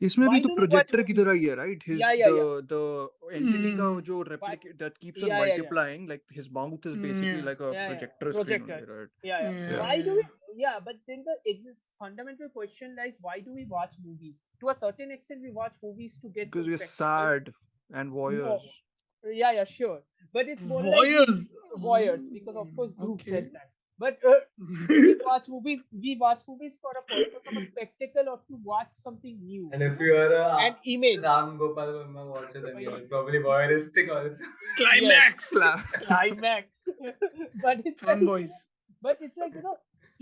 इसमें भी why तो do we watch projector की movies? तरह ही है, right? His Yeah. the entity का Mhm. जो Why? replicate that keeps on Yeah. multiplying, like his mouth is basically Yeah. like a Yeah. projector screen Projector. only, right? Yeah. Yeah. Why do Yeah. we? Yeah, but then the exists fundamental question lies: why do we watch movies? To a certain extent, we watch movies to get Because some we're spectacle. sad and No, voyeurs. yeah, sure, but it's more like Voyeurs. voyeurs because of course Dhruv Okay. said that. But we watch movies. We watch movies for a purpose of a spectacle or to watch something new. And if you are An a image. Ram Gopal Verma watcher, then you're probably voyeuristic also. Yes, Climax. climax. but it's like, Fanboys.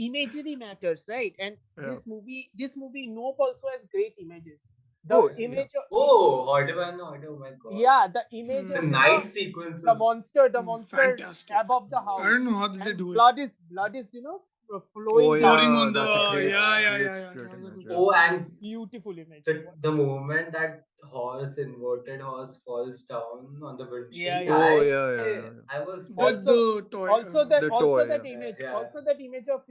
imagery matters, right? And Yeah. this movie, Nope also has great images. The Oh, yeah. image of Oh, hot one, hot, oh my god. yeah, the image The of night the sequences. monster Fantastic. above the I house, don't know how did they and do it. blood is flowing Oh down. Pouring yeah, on the that's a great, yeah. great That was a image. good Yeah. shot. Oh, and Beautiful image. the moment that inverted horse falls down on the Yeah, windshield, yeah. Oh I yeah, I was That Also, the toy. The toy. Yeah. yeah, also that image of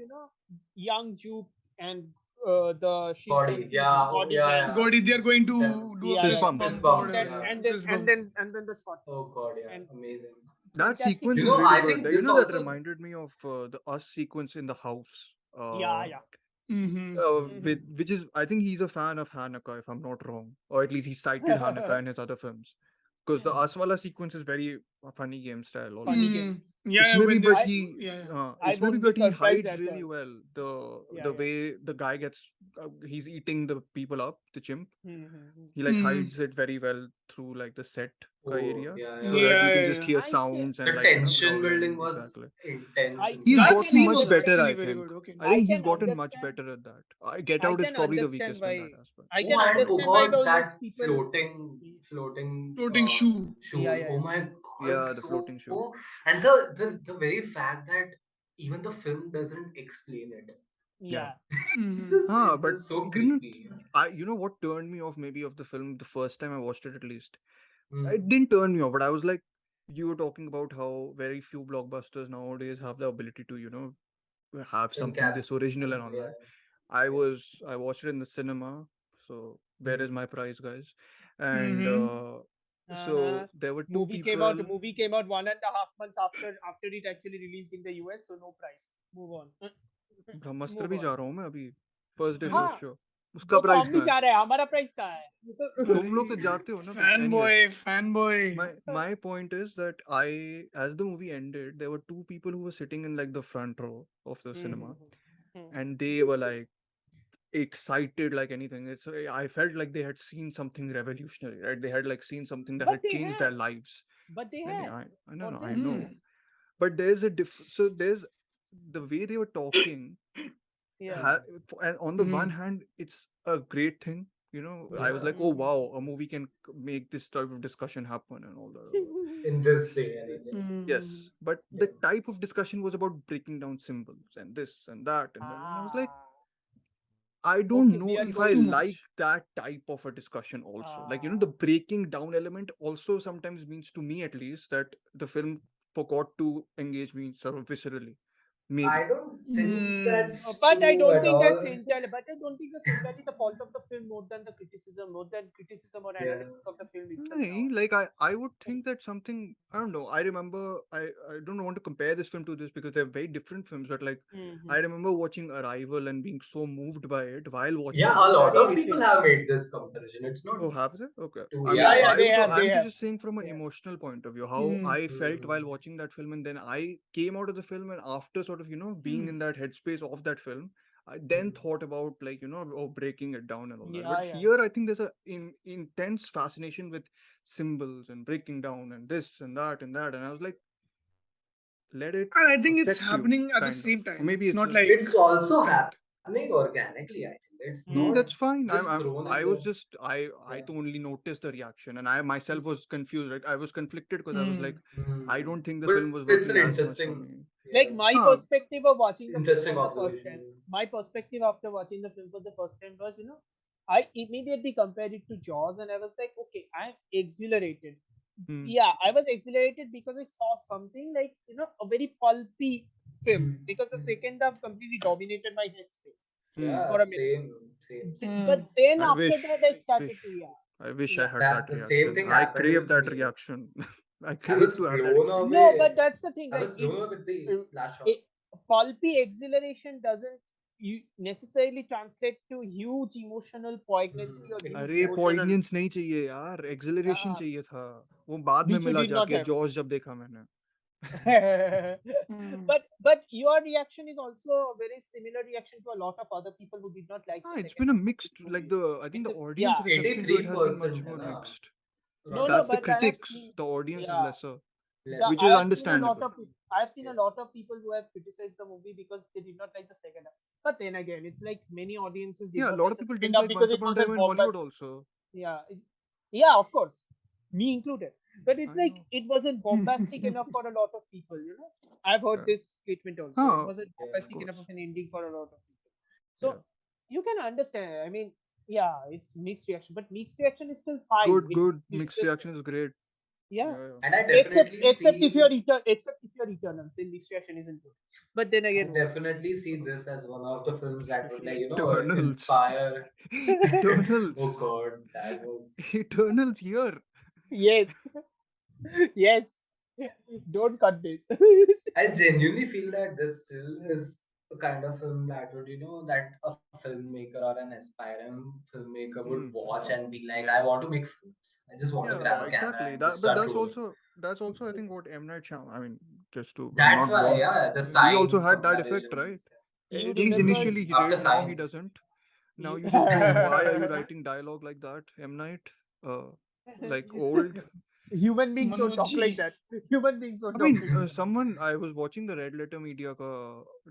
young Jupe and the body. chimpanzees Yeah, oh, bodies, yeah, and yeah. God, if they are going Then to do a yeah, Fist yeah, fist bump. fist bump or and bump. then Yeah. fist bump. the shot Oh god, yeah, and amazing. That fantastic sequence You is know, visual. really I good. think You this know, that also. reminded me of the us sequence in the house. Yeah. Mm-hmm. With which is, I think he's a fan of Haneke, if I'm not wrong, or at least he cited Haneke in his other films. Because the Aswala sequence is very funny game style funny almost. Mm, games. yeah, yeah, इसमें भी when but I this, he yeah, yeah. I इसमें भी won't be but he surprised hides at really all. well Yeah, the yeah. way the guy gets he's eating the people up, the chimp. Mm-hmm. He like Mm, hides it very well through like the set ka Oh, area, yeah, so yeah. that you yeah, can yeah, just yeah. hear I still sounds and The like tension growling. building was Exactly. intense I in He's that That gotten scene much was film. better, actually I very think. good. Okay. I think I he's can gotten much understand. better at that. Get I Out is can probably the understand weakest in that why. aspect. I can Oh, and oh understand why god, almost that people. floating Floating shoe. Yeah, shoe. yeah, Oh yeah, my god, Yeah, it's the floating shoe. so. And the very fact that even the film doesn't explain it. Yeah. yeah. Mm, Ah, It's but just so you know, creepy. you know what turned me off maybe of the film the first time I watched it at least. It Hmm. didn't turn me off, but I was like, you were talking about how very few blockbusters nowadays have the ability to, have something this Encapsulate original and all something, that. yeah. Yeah. I watched it in the cinema, so where is Hmm. my prize, guys? And mm-hmm. Uh-huh. so there were two people. Movie came out 1.5 months after it actually released in the US, so no price. Move on. Brahmastra Move भी on. जा रहा हूँ मैं अभी, first day अरे first हाँ, show. उसका वो तो प्राइस हम भी कहाँ है? जा रहे हैं. हमारा प्राइस कहाँ है? तुम लोग तो अरे जाते हो ना, but anyways. fanboy, fanboy. My point is that as the movie ended, there were two people who were sitting in like the front row of the cinema, and they were like excited like anything. I felt like they had seen something revolutionary, right? They had like seen something that But had they changed their had. lives. But they And had. I no For no I them. know, Mm, but there's a so there's the way they were talking. Yeah. And on the one mm, hand, it's a great thing. I was Yeah. like, oh wow, a movie can make this type of discussion happen and all that. In this day and age. Yeah. mm. Yes, but the Yeah. type of discussion was about breaking down symbols and this and that, and I was like, Ah. I don't Okay, we know are if It's I too going. like much. that type of a discussion also. Like, the Ah. breaking down element also sometimes means, to me at least, that the film forgot to engage me sort of viscerally. Maybe. I don't think Mm, that's But I true don't at think that's all. entirely. But I don't think that's entirely the fault of the film more than criticism or Yeah. analysis of the film itself Nahin, like nowadays. I would think that something, I don't know. I remember I don't want to compare this film to this because they're very different films, but like I Mm-hmm. remember watching Arrival and being so moved by it while watching Yeah, it a that lot of Great it people film. have made this comparison. It's not oh, have they? Okay. too, I Yeah, mean, yeah, yeah, yeah. they have, they I'm have. just saying from an Yeah. emotional point of view, how mm, I felt while Hmm. watching that film, and then I came out of the film, and after sort of being mm. in that headspace of that film, I then Hmm. thought about like breaking it down and all that. Yeah, But yeah. here, I think there's a intense fascination with symbols and breaking down and this and that, and I was like, let it And I think it's affect you, happening at the kind of. same Or time. maybe It's it's not a like It's also that. happening organically, I think. It's not Mm-hmm. That's fine. just thrown in I was there. just I Yeah. only noticed the reaction, and I myself was confused. Right, I was conflicted because I was like, Mm, I Hmm. don't think the But film was it's an working as much for interesting, me. Like yeah, my Huh. perspective of watching the film interesting for the first observation. time, my perspective after watching the film for the first time was, I immediately compared it to Jaws, and I was like, okay, I'm exhilarated. Hmm. Yeah, I was exhilarated because I saw something like, a very pulpy film, Hmm. because the Hmm. second half completely dominated my headspace Hmm. Yeah, for a minute. same, same, same. But mm. then I after wish, that, I started wish, to, yeah, I wish I yeah. had That that the same reaction. thing I happened crave with that me. reaction. I I crave was to have that blown experience. No, away. but that's the thing. I Like was blown away with the flash of. it pulpy exhilaration doesn't you necessarily translate to huge emotional poignancy or huge अरे emotional, Exactly. poignance नहीं चाहिए यार, exhilaration uh, चाहिए था. वो बाद में which you मिला did not जाके have. जॉस जब देखा मैंने. Mm. But your reaction is also a very similar reaction to a lot of other people who did not like the It's second been a half of this mixed, like movie. I think It's the a, audience yeah. reception to it has been much 83% है more ना, mixed. No, Rotten no, That's the but I have critics. seen, The audience is yeah, lesser, which I is lesser. have seen a lot understandable. of I have seen Yeah. a lot of people who have criticized the movie because they did not like the second half. But then again, it's like many audiences did Yeah, a not lot like of the people second didn't half like because Once it Upon a wasn't Time in Hollywood bombastic. also. Yeah, yeah, of course, me included. But it's I like know. it wasn't bombastic enough for a lot of people. I've heard Yeah. this statement also. It Huh, wasn't of bombastic enough of course. an ending for a lot of people. Yeah. So you can understand. I mean, yeah, it's mixed reaction, but mixed reaction is still fine. Good. It's Mixed just, reaction is great. yeah. Yeah, yeah. And I Except definitely except if see, you're except if you're Eternals, then mixed reaction isn't good. But then I again, whatever. definitely see this as one of the films that would like, Eternals. inspire. Oh Eternals. God, that was. Eternals here. Yes, yes. Don't cut this. I genuinely feel that this still is the kind of film that would, that a filmmaker or an aspiring filmmaker would Hmm. watch and be like, I Yeah. want to make films. I just want to grab Yeah, a camera exactly. and just But start that's rolling. also that's also I think what M Night Shyam. I mean, just to That's not go why, on. yeah, the He also signs, had that effect, right? comparisons. You At least remember initially he After did. Now he signs. doesn't. Now you you just go. Why are you writing dialogue like that, M Night? Uh, like old. human beings don't Manoj talk like ji. that. Human beings I don't talk mean, like that. someone I was watching the Red Letter Media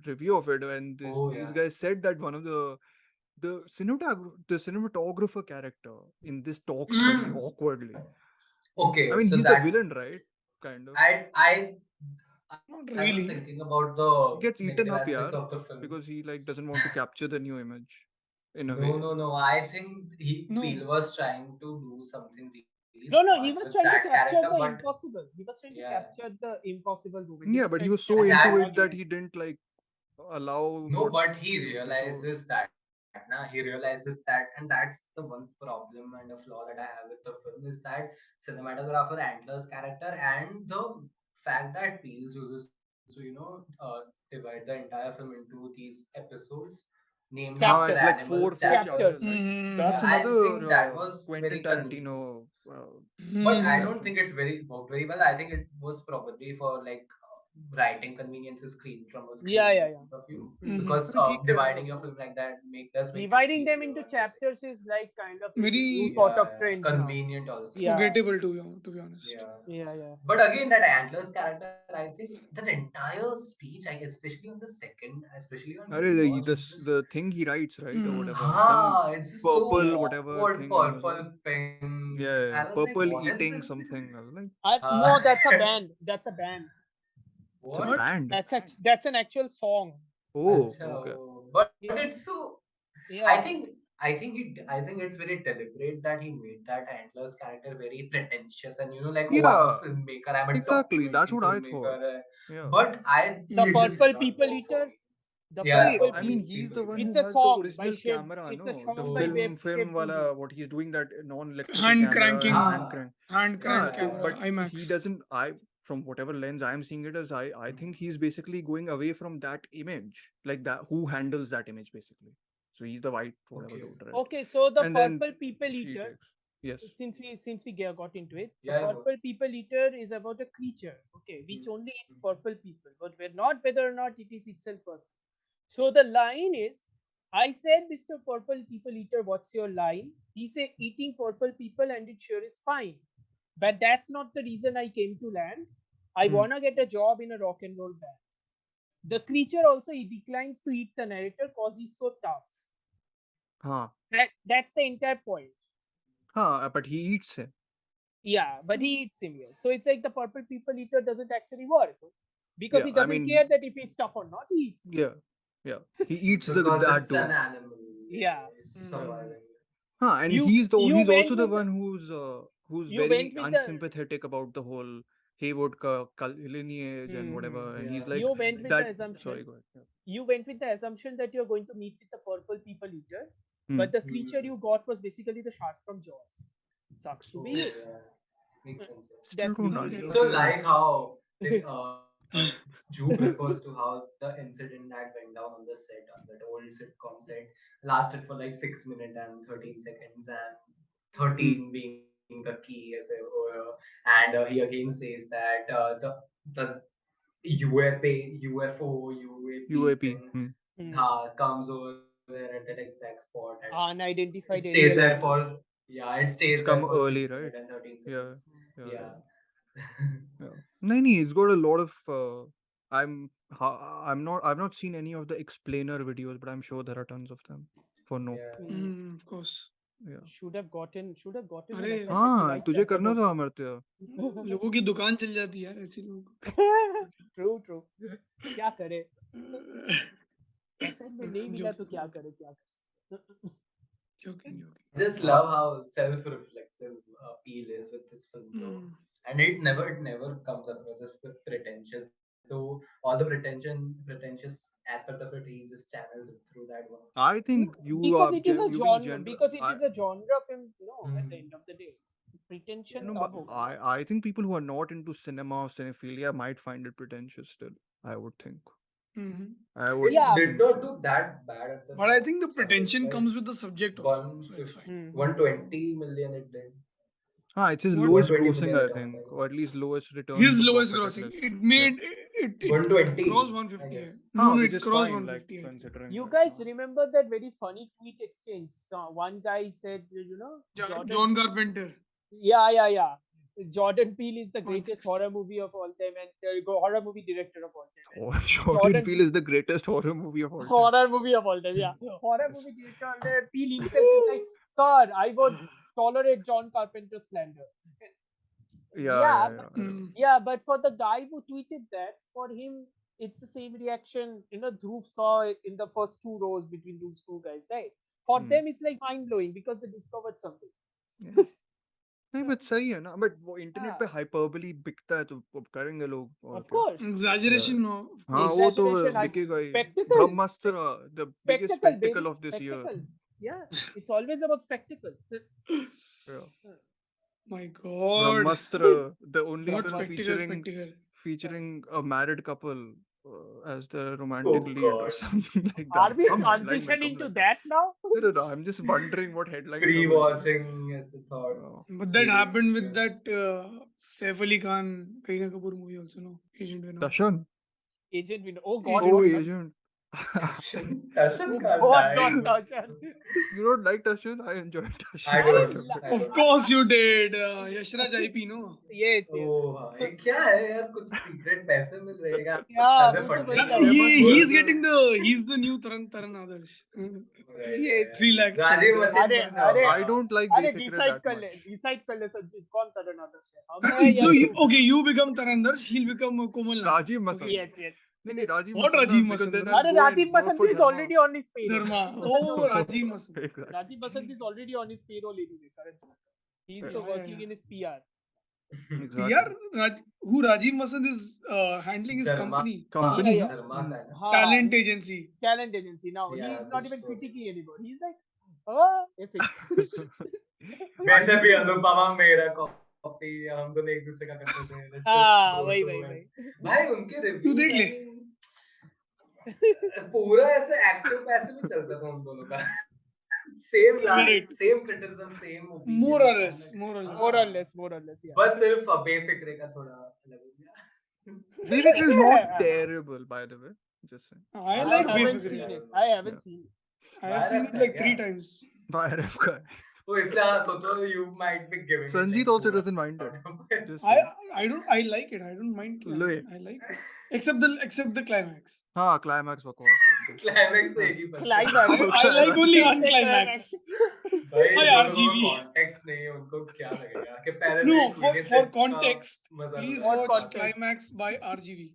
review of it, and Oh, these yeah. guys said that one of the cinematographer character in this talks very Mm. awkwardly. I Okay, mean, so he's the that villain, right? Kind of. I was Not thinking really. about the He gets negative eaten up, aspects of yeah, the films. because he like doesn't want to capture the new image in a No, way. no, no. I think No. Peele was trying to do something really No, smart no, he with was that trying to character, capture the but impossible. He was trying to yeah, capture the impossible moment. He Yeah, was but he trying to was so and capture into the that's it that audience. he didn't like allow no, what but he the so. realizes that. Now he realizes that, and that's the one problem and a flaw that I have with the film is that cinematographer Antler's character and the fact that Peele chooses to divide the entire film into these episodes, namely after It's like Chapters. animals, four chapters, Chapters. right? Yeah, That's Mm-hmm. I think another that was Quentin very convenient. Tarantino But I Mm-hmm. don't think reference. it very worked very well. I think it was probably for like writing conveniences screen from a Yeah, screen yeah, point yeah. of view Hmm. Mm-hmm. because I mean, dividing your film like that does make it Dividing them easier into and basic. chapters is like kind of like a new Very sort Yeah, of yeah, trend now. convenient also. Yeah, forgettable to be honest. Yeah. yeah, yeah. But again, that Antlers character, I think that entire speech, especially on the second, especially on rewatch, it just the thing he writes, right, or Mm. whatever, some it's just so purple whatever awkward, thing, and he was like, purple pink. I yeah, was like, purple what is eating this? something. I was like, No, Uh, that's a band. That's a band. it's a what? What? band. That's an actual song. Oh, Acha, okay. oh. But Yeah, it's so. I yeah. think I think it's very deliberate that he made that Antler's character very pretentious and like, oh, I'm a Yeah, filmmaker, I'm a exactly. That's documentary what I thought. filmmaker. Yeah. But The it just Mm. did Purple not People work for Eater. me. The Yeah, Purple I purple mean, People. he's the people one eater. who It's a has the song by original Shape. camera, It's a no? The song by film, Web film, Shape TV. wala, what he's doing that non-electrical Hand camera and cranking, hand Ah, crank. hand crank yeah. camera, But he IMAX. doesn't. From whatever lens I'm seeing it as, I think he's basically going away from that image, like that. Who handles that image, basically? So he's the white whatever Okay. dude, right? Okay, so the And then Purple People she Eater. takes. Yes. Since we got into it, the Yeah, go. Purple People Eater is about a creature. Okay, Hmm. which only eats purple people, but we're not whether or not it is itself purple. So the line is, I said, Mr. Purple People Eater, what's your line? He said, eating purple people, and it sure is fine. But that's not the reason I came to land. I Hmm. wanna get a job in a rock and roll band. The creature also he declines to eat the narrator because he's so tough. Huh. That's the entire point. Huh. But he eats him. Yeah, but he eats him here. So it's like the purple people eater doesn't actually work because Yeah. he I doesn't mean, care that if he's tough or not, he eats him. yeah. Yeah. He eats the Because that it's an dude. animal. Yeah. It's Mm. surviving. Huh, and You you he's also went the with the one who's you went very with the unsympathetic about the whole Haywood lineage and hmm. whatever, and he's Yeah. like You went with the that. assumption Sorry, go ahead. Yeah. you went with the assumption that you're going to meet with the purple people eater, Hmm. but the creature Hmm. you got was basically the shark from Jaws. Sucks to be Oh, you. yeah. Makes sense. Yeah. Still That's don't basically know. what So it is. Yeah. like how Jupe refers to how the incident that went down on the set, on that old sitcom set, lasted for like 6 minutes and 13 seconds, and Hmm. 13 being the key as and he again says that the UFO UAP UAP. thing Hmm. comes over there at that exact spot, and it Unidentified stays there alien. Exactly. for it stays It's there come for six early, minutes right? and 13 Yeah. seconds. Yeah. Yeah. Yeah. Yeah. No, no, it's got a lot of. I've not seen any of the explainer videos, but I'm sure there are tons of them for Nope. Yeah. Hmm. Mm, of course. Yeah. Should have gotten an अरे assignment to हाँ, write तुझे that करना about था that. Amartya. लोगों की दुकान चल जाती है यार ऐसे लोग. ट्रू क्या करे असाइनमेंट नहीं मिला तो Joking, क्या joking, करे क्या कर सकते joking, joking. I just हाँ, love how self-reflexive Peel is with this film, though, Mm. and it never comes across as pretentious. Though all the pretentious aspect of it, he just channels it through that one. I think you because are it is a you being genre general. because it is a genre film at the Hmm. end of the day pretension No, Yeah. कब but होगा ना I think people who are not into cinema or cinephilia might find it pretentious still. I would think. Mm-hmm. I would It yeah did think not so. do that bad at the But I think the box office, pretension right? comes with the subject also, so it's 150, fine. 120 million it did. It's his What? lowest 120 grossing, million I at one think, time. or at least lowest return His to lowest profit at grossing. least. It Yeah. made it 120, crossed I 150. guess. No, Which it is crossed fine, like 150. considering. You that, guys remember that very funny tweet exchange? So one guy said, Jordan. John Carpenter. Yeah. Jordan Peele is the greatest 160. horror movie of all time and horror movie director of all time. Oh, And Jordan Peele is the greatest horror movie of all time. horror movie of all time, yeah. Horror movie director and Peele himself is like, sir, I would tolerate John Carpenter's slander. Yeah. Yeah, but for the guy who tweeted that, for him, it's the same reaction. Dhruv saw it in the first two rows between those two guys, right? For them, it's like mind blowing because they discovered something. नहीं but सही है ना but वो internet पे हाँ. Hyperbole बिकता है तो अब करेंगे लोग और Of क्या course. Exaggeration. No, of हाँ course. वो तो Exaggeration, बिकेगा ही spectacle. Brahmastra the biggest Spectacle, baby. spectacle of this year Spectacle. Yeah, it's always about spectacle. yeah. My God. Brahmastra, the only What film spectacle. featuring a married couple as the romantic Oh, lead or God. something like that. Are we Some headline might transitioning come to like that now? No, I'm just wondering what headline Pre-watching as a thoughts. But that happened with that Saif Ali Khan, Kareena Kapoor movie also, no? Agent Venom. Dashan. Agent Venom. Oh God. Oh, not Agent. Tashan Oh can't God, die. not Darshan. You don't like Dashan? I enjoyed Dashan. I don't. I Of don't. course you did. Yashraj IP, no? Yes. Oh, ये क्या है यार कुछ secret पैसे मिल रहे हैं क्या Yeah, as a मुझे वही funding लगा. He's the new Taran Adarsh. Yes. 3 lakh. Rajiv checks. मसिन बन जाओ I don't like अरे Befikre decide that कर ले, much. decide कर ले संजीत कौन तरन आदर्श है. हम हैं या So तू? you become Taran Adarsh, he'll become Komal Nath. Rajiv Masand. Yes. नहीं Rajiv What Masand, Rajiv because then Masand? I'll अरे go Rajiv and work Basant for is Dharma. already on his payroll. Dharma. Oh, Rajiv Masand. Exactly. Rajiv Basant is already on his payroll anyway. Currently, he's Yeah. working in his PR. Exactly. Who Rajiv Masand is handling his Dharma. Company, Yeah. no? धर्मा का है ना हाँ, talent agency. talent agency. Now Yeah, he's not कुछ even तो- critiquing anymore. He's like, oh, if it. वैसे भी अनुपमा मेरा copy हम दोनों एक दूसरे का करते थे Let's just हाँ, go वही. to- भाई उनके तू रिव्यू देख ले। पूरा ऐसे एक्टिव पैसे में चलता था उन दोनों का same Correct. Same criticism same opinion More or less. More or less, yeah. बस सिर्फ बेफिक्रे का थोड़ा अलग हो गया Befikre is not terrible, by the way. Just saying. I I like I haven't Befikre. seen it. I haven't seen it. I have seen it like 3 times. YRF guy. तो इसलिए हाँ, तो you might be giving it Sanjeet like also 4 doesn't mind it. out of- Just I like it. I don't mind. Wait. I like it. Except the climax. हाँ climax बकवास है. Climax तो एक ही बस Climax. I like only one climax. भाई Hi, जो RGB. लोगों को कॉन्टेक्स्ट नहीं है उनको क्या लगेगा कि पहले No, से for tweeted इसका context, मजा please low. watch context? climax by RGV.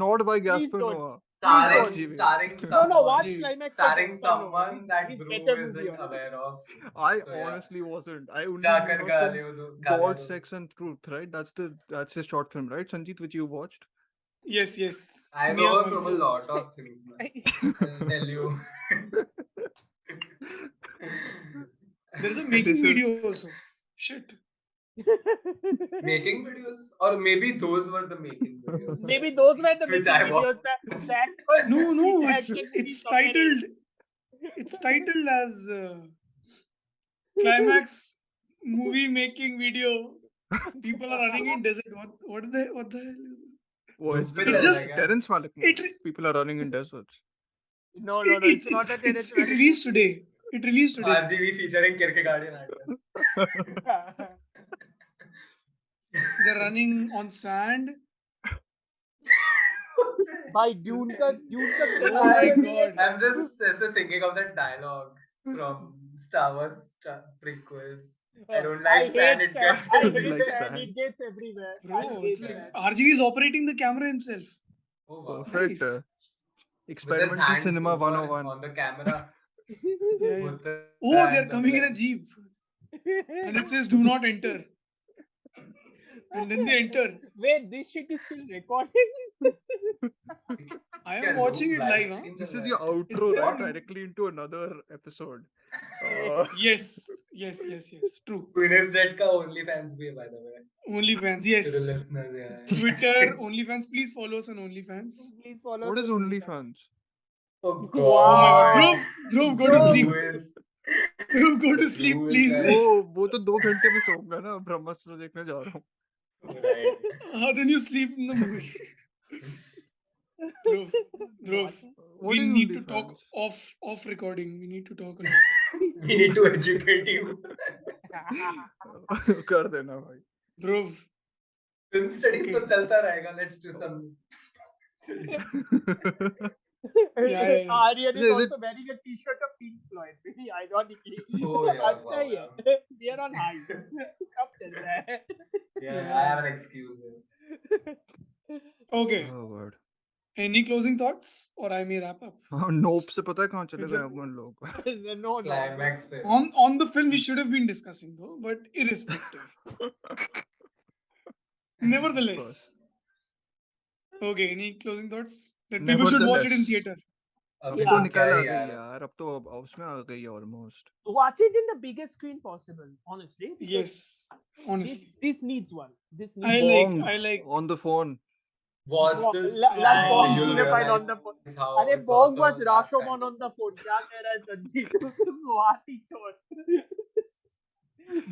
Not by Please Gaspar don't. Noah. starring RGB. starring No, someone watch Gee. Climax. starring first. No, someone that he's Dhruv better movie, isn't honestly. aware of. I So, yeah. honestly wasn't. I only जाकर knew गा from लियो तो God, Sex and Truth, right? That's his short film, right? Sanjeet, which you watched. Yes. I know Mia her from a Malviz. lot of things, man. I'll tell you. There's a This making is- video also. Shit. Making videos, or maybe those were the making videos. Maybe those were the Which making I videos that was- No, that it's can be it's somewhere titled else. it's titled as climax movie making video. People are running in desert. What the hell is this? Oh, Look it's पे the चल just- रहा है Terrence Malick It movie. People are running in deserts. No, it's not a tennis. It released today. It released क्या? today. RGV featuring Kierkegaard and Atlas. They're running on sand. By Dune ka Oh my God. I'm just thinking of that dialogue from Star Wars prequels. I don't like sand. It gets I Don't hate like sand. sand. It gets everywhere. I Bro, hate it's like sand. RGV is operating the camera himself. Oh, wow. Perfect. Nice. With his Experimental hands cinema over 101. on the camera. Yeah. Both the Oh, they're hands on coming the in a lens. jeep, and it says "Do not enter." And then they enter. Wait, this shit is still recording? I क्या am watching it लोग live. stream This चल is रहा your है? outro, It's right? on. Directly into another episode. Yes. True. Queen's Jet का OnlyFans भी है, by the way. OnlyFans. To the Yes. listeners, yeah. Twitter, OnlyFans. Please follow us on OnlyFans. Please follow What us is on OnlyFans? Oh Wow. Oh my God. God. Dhruv, go to Dhruv. sleep. Who is Dhruv, go to Dhruv sleep, is please. like- वो तो 2 घंटे में सोऊंगा ना, ब्रह्मास्त्र देखने जा रहा हूँ. Right. Then you sleep in the movie. Dhruv, What? What we is need to talk OnlyFans? off recording. We need to talk a lot. We need to educate you. कर देना भाई. Dhruv, Film studies okay. तो चलता रहेगा. Let's do some. Yeah. Aryan is Is also it- wearing a t-shirt of Pink Floyd. Very ironically. Oh, yeah, अच्छा wow, ही है. We are on high. सब चल रहा है. Yeah, I have an excuse. Okay. Oh God. Any closing thoughts, or I may wrap up? नोप से पता है कहाँ चले मतलब- गए अपन लोग. No. Climax पे. On the film we should have been discussing though, but irrespective. Nevertheless. Okay, any closing thoughts? That people should watch it in Nevertheless. theater. अब अभी तो क्या निकल आ है गई यार. यार. अब तो उसमें आ गई almost. Watch it in the biggest screen possible. Honestly. because Yes, honestly. This needs one. This needs. I Bong like. on the phone. Watch this. Like Oh, Bong you'll cinephile on the phone. realize how अरे it's Bong also was that Rashomon kind on the of phone. film. क्या कह रहा है संजीत? गुवाहाटी चोर.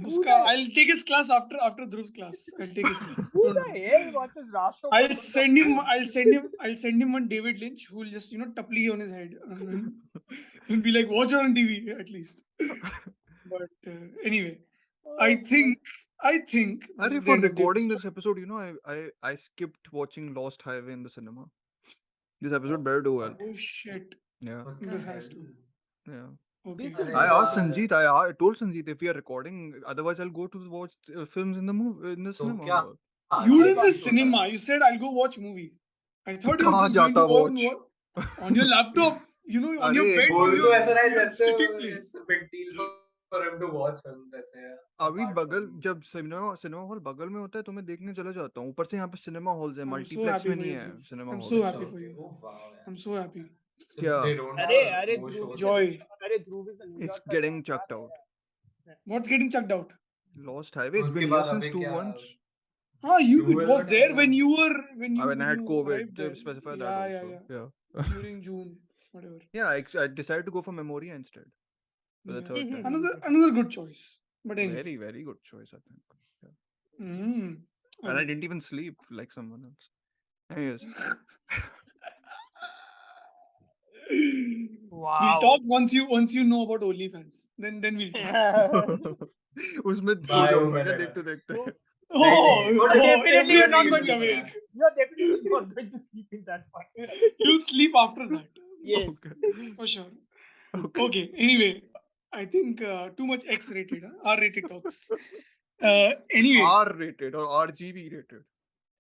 Uska, I'll take his class after Dhruv's class. I'll take his class. Who Don't the worry. hell watches Rashomon? I'll on the send him. phone? I'll send him one David Lynch who will just tapli on his head and be like, watch it on TV at least. But anyway, I think this अरे is the for end of the recording this episode, I skipped watching Lost Highway in the cinema. This episode better do well. Oh shit! Yeah. What the This has hell? to. Yeah. Okay. This is I asked यार. Sanjeet. I told Sanjeet if we are recording, otherwise I'll go to watch films in the तो cinema. क्या? You ये didn't say बात होता है. cinema. You said I'll go watch movies. I thought you were कहाँ just going to जाता go out and watch? watch on your laptop. on your अरे, bed. बोल your- तो ऐसा रहा है your जैसे sitting place. it's a big deal for him to watch films ऐसे. अभी apart बगल from- जब सिनेमा हॉल बगल में होता है तो मैं देखने चला जाता हूँ. ऊपर से यहाँ पे सिनेमा हॉल्स है, I'm so मल्टीप्लेक्स happy में for नहीं you, है Dhruv. Cinema I'm hall. so happy for you. Oh wow. Yeah. I'm so happy. So Yeah. they don't अरे have अरे more Dhruv shows. is Joy. अरे Dhruv is a New It's Yorker. getting क्या chucked कह out. रहा है? What's getting chucked out? Lost Highway. It's उसके been बाद here since अभी 2 क्या- months. It Duel was का there time when was- you were When I had you COVID, arrived they there. specify that Yeah, also. yeah. Yeah. During June, whatever. Yeah, I decided to go for Memoria instead. For the Yeah. third time. Another good choice. But anyway. Very, very good choice, I think. Yeah. Mm. And I didn't even sleep like someone else. Anyways. Wow. We'll talk once you know about OnlyFans. Then we'll talk. उसमें सो Bye, जाऊंगा क्या whatever. देखते देखते. Definitely you're not going to everything sleep. You're definitely not going to sleep in that part. You'll sleep after that. Yes. Okay. For sure. Okay. Okay. Anyway, I think too much X-rated, R-rated talks. Anyway, R-rated or RGB rated.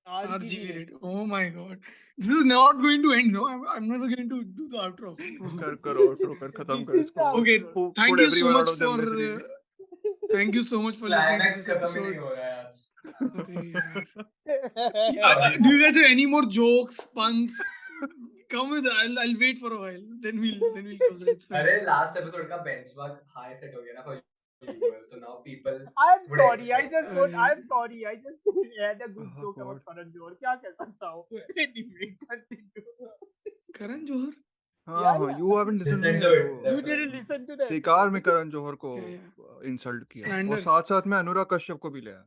RGB rated. Oh my god, this is not going to end. No, I'm never going to do the outro. कर outro कर खत्म This कर is इसको. the Okay, outro. thank Put you so everyone much out of their for misery. thank you so much for listening to Climax this खत्म ही episode. नहीं हो रहा है आज. अरे यार. Do you guys have any more jokes, puns? Come with it. I'll wait for a while. Then we'll close it. It's fine. अरे last episode का benchmark high set हो गया ना for you. So now people I'm would sorry. I expect just that. got. I'm sorry. I just had a good Oh, joke God. about Karan Johar. क्या कह सकता हूँ? Anyway, continue. Karan Johar. हाँ Yeah, हाँ, yeah. you haven't listened Listen to to me. it, वो You didn't reference. listen to that. बेकार में करण जौहर को Yeah. इंसल्ट किया Slander. और साथ साथ में अनुराग कश्यप को भी लिया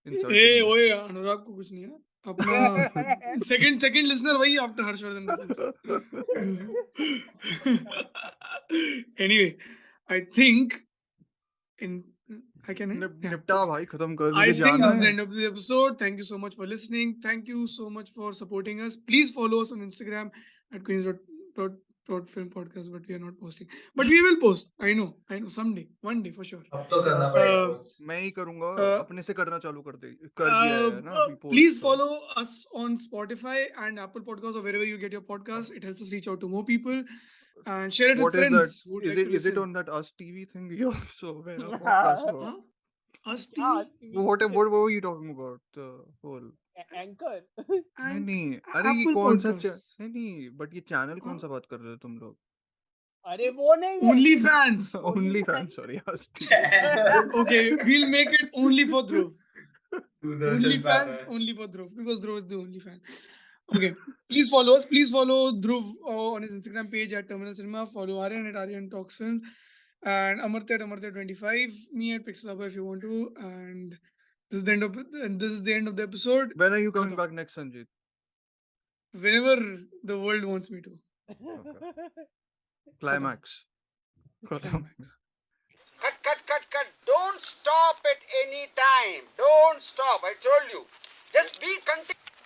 इंसल्ट ए ओए अनुराग को कुछ नहीं है अपना सेकंड लिसनर वही after Harshvardhan anyway I think in I can end? Yeah. निपटा भाई खत्म कर I मुझे think जाना this is the है end of the episode. Thank you so much for listening. Thank you so much for supporting us. Please follow us on Instagram at queens.film podcast, but we are not posting. But we will post. I know. Someday. One day for sure. अब तो करना पड़ेगा post. मैं ही करूंगा uh, अपने से करना चालू कर दिया है ना अभी post Please तो। follow us on Spotify and Apple Podcasts or wherever you get your podcast. It helps us reach out to more people and share it What with is friends. that? who would Is like it to is it listen. on that Us TV thing? You also where a podcast for? Huh? Us TV? हाँ, What were you talking about? The whole Anchor. नहीं And नहीं अरे ये Apple कौन सा Podcasts. नहीं but ये channel कौन सा बात कर रहे हो तुम लोग अरे वो नहीं है. Only fans. Only fan sorry Okay, we'll make it only for Dhruv. Doordarshan Only पे आता fans, है. only for Dhruv, because Dhruv is the only fan. Okay, please follow us. Please follow Dhruv on his Instagram page at Terminal Cinema. Follow Aryan at Aryan Talks Film. And Amartya at Amartya 25. Me at Pixelaba if you want to. And this is the end of the episode. When are you coming back next, Sanjeet? Whenever the world wants me to. Climax. Climax. Cut. Don't stop at any time. Don't stop. I told you. Just be continuous.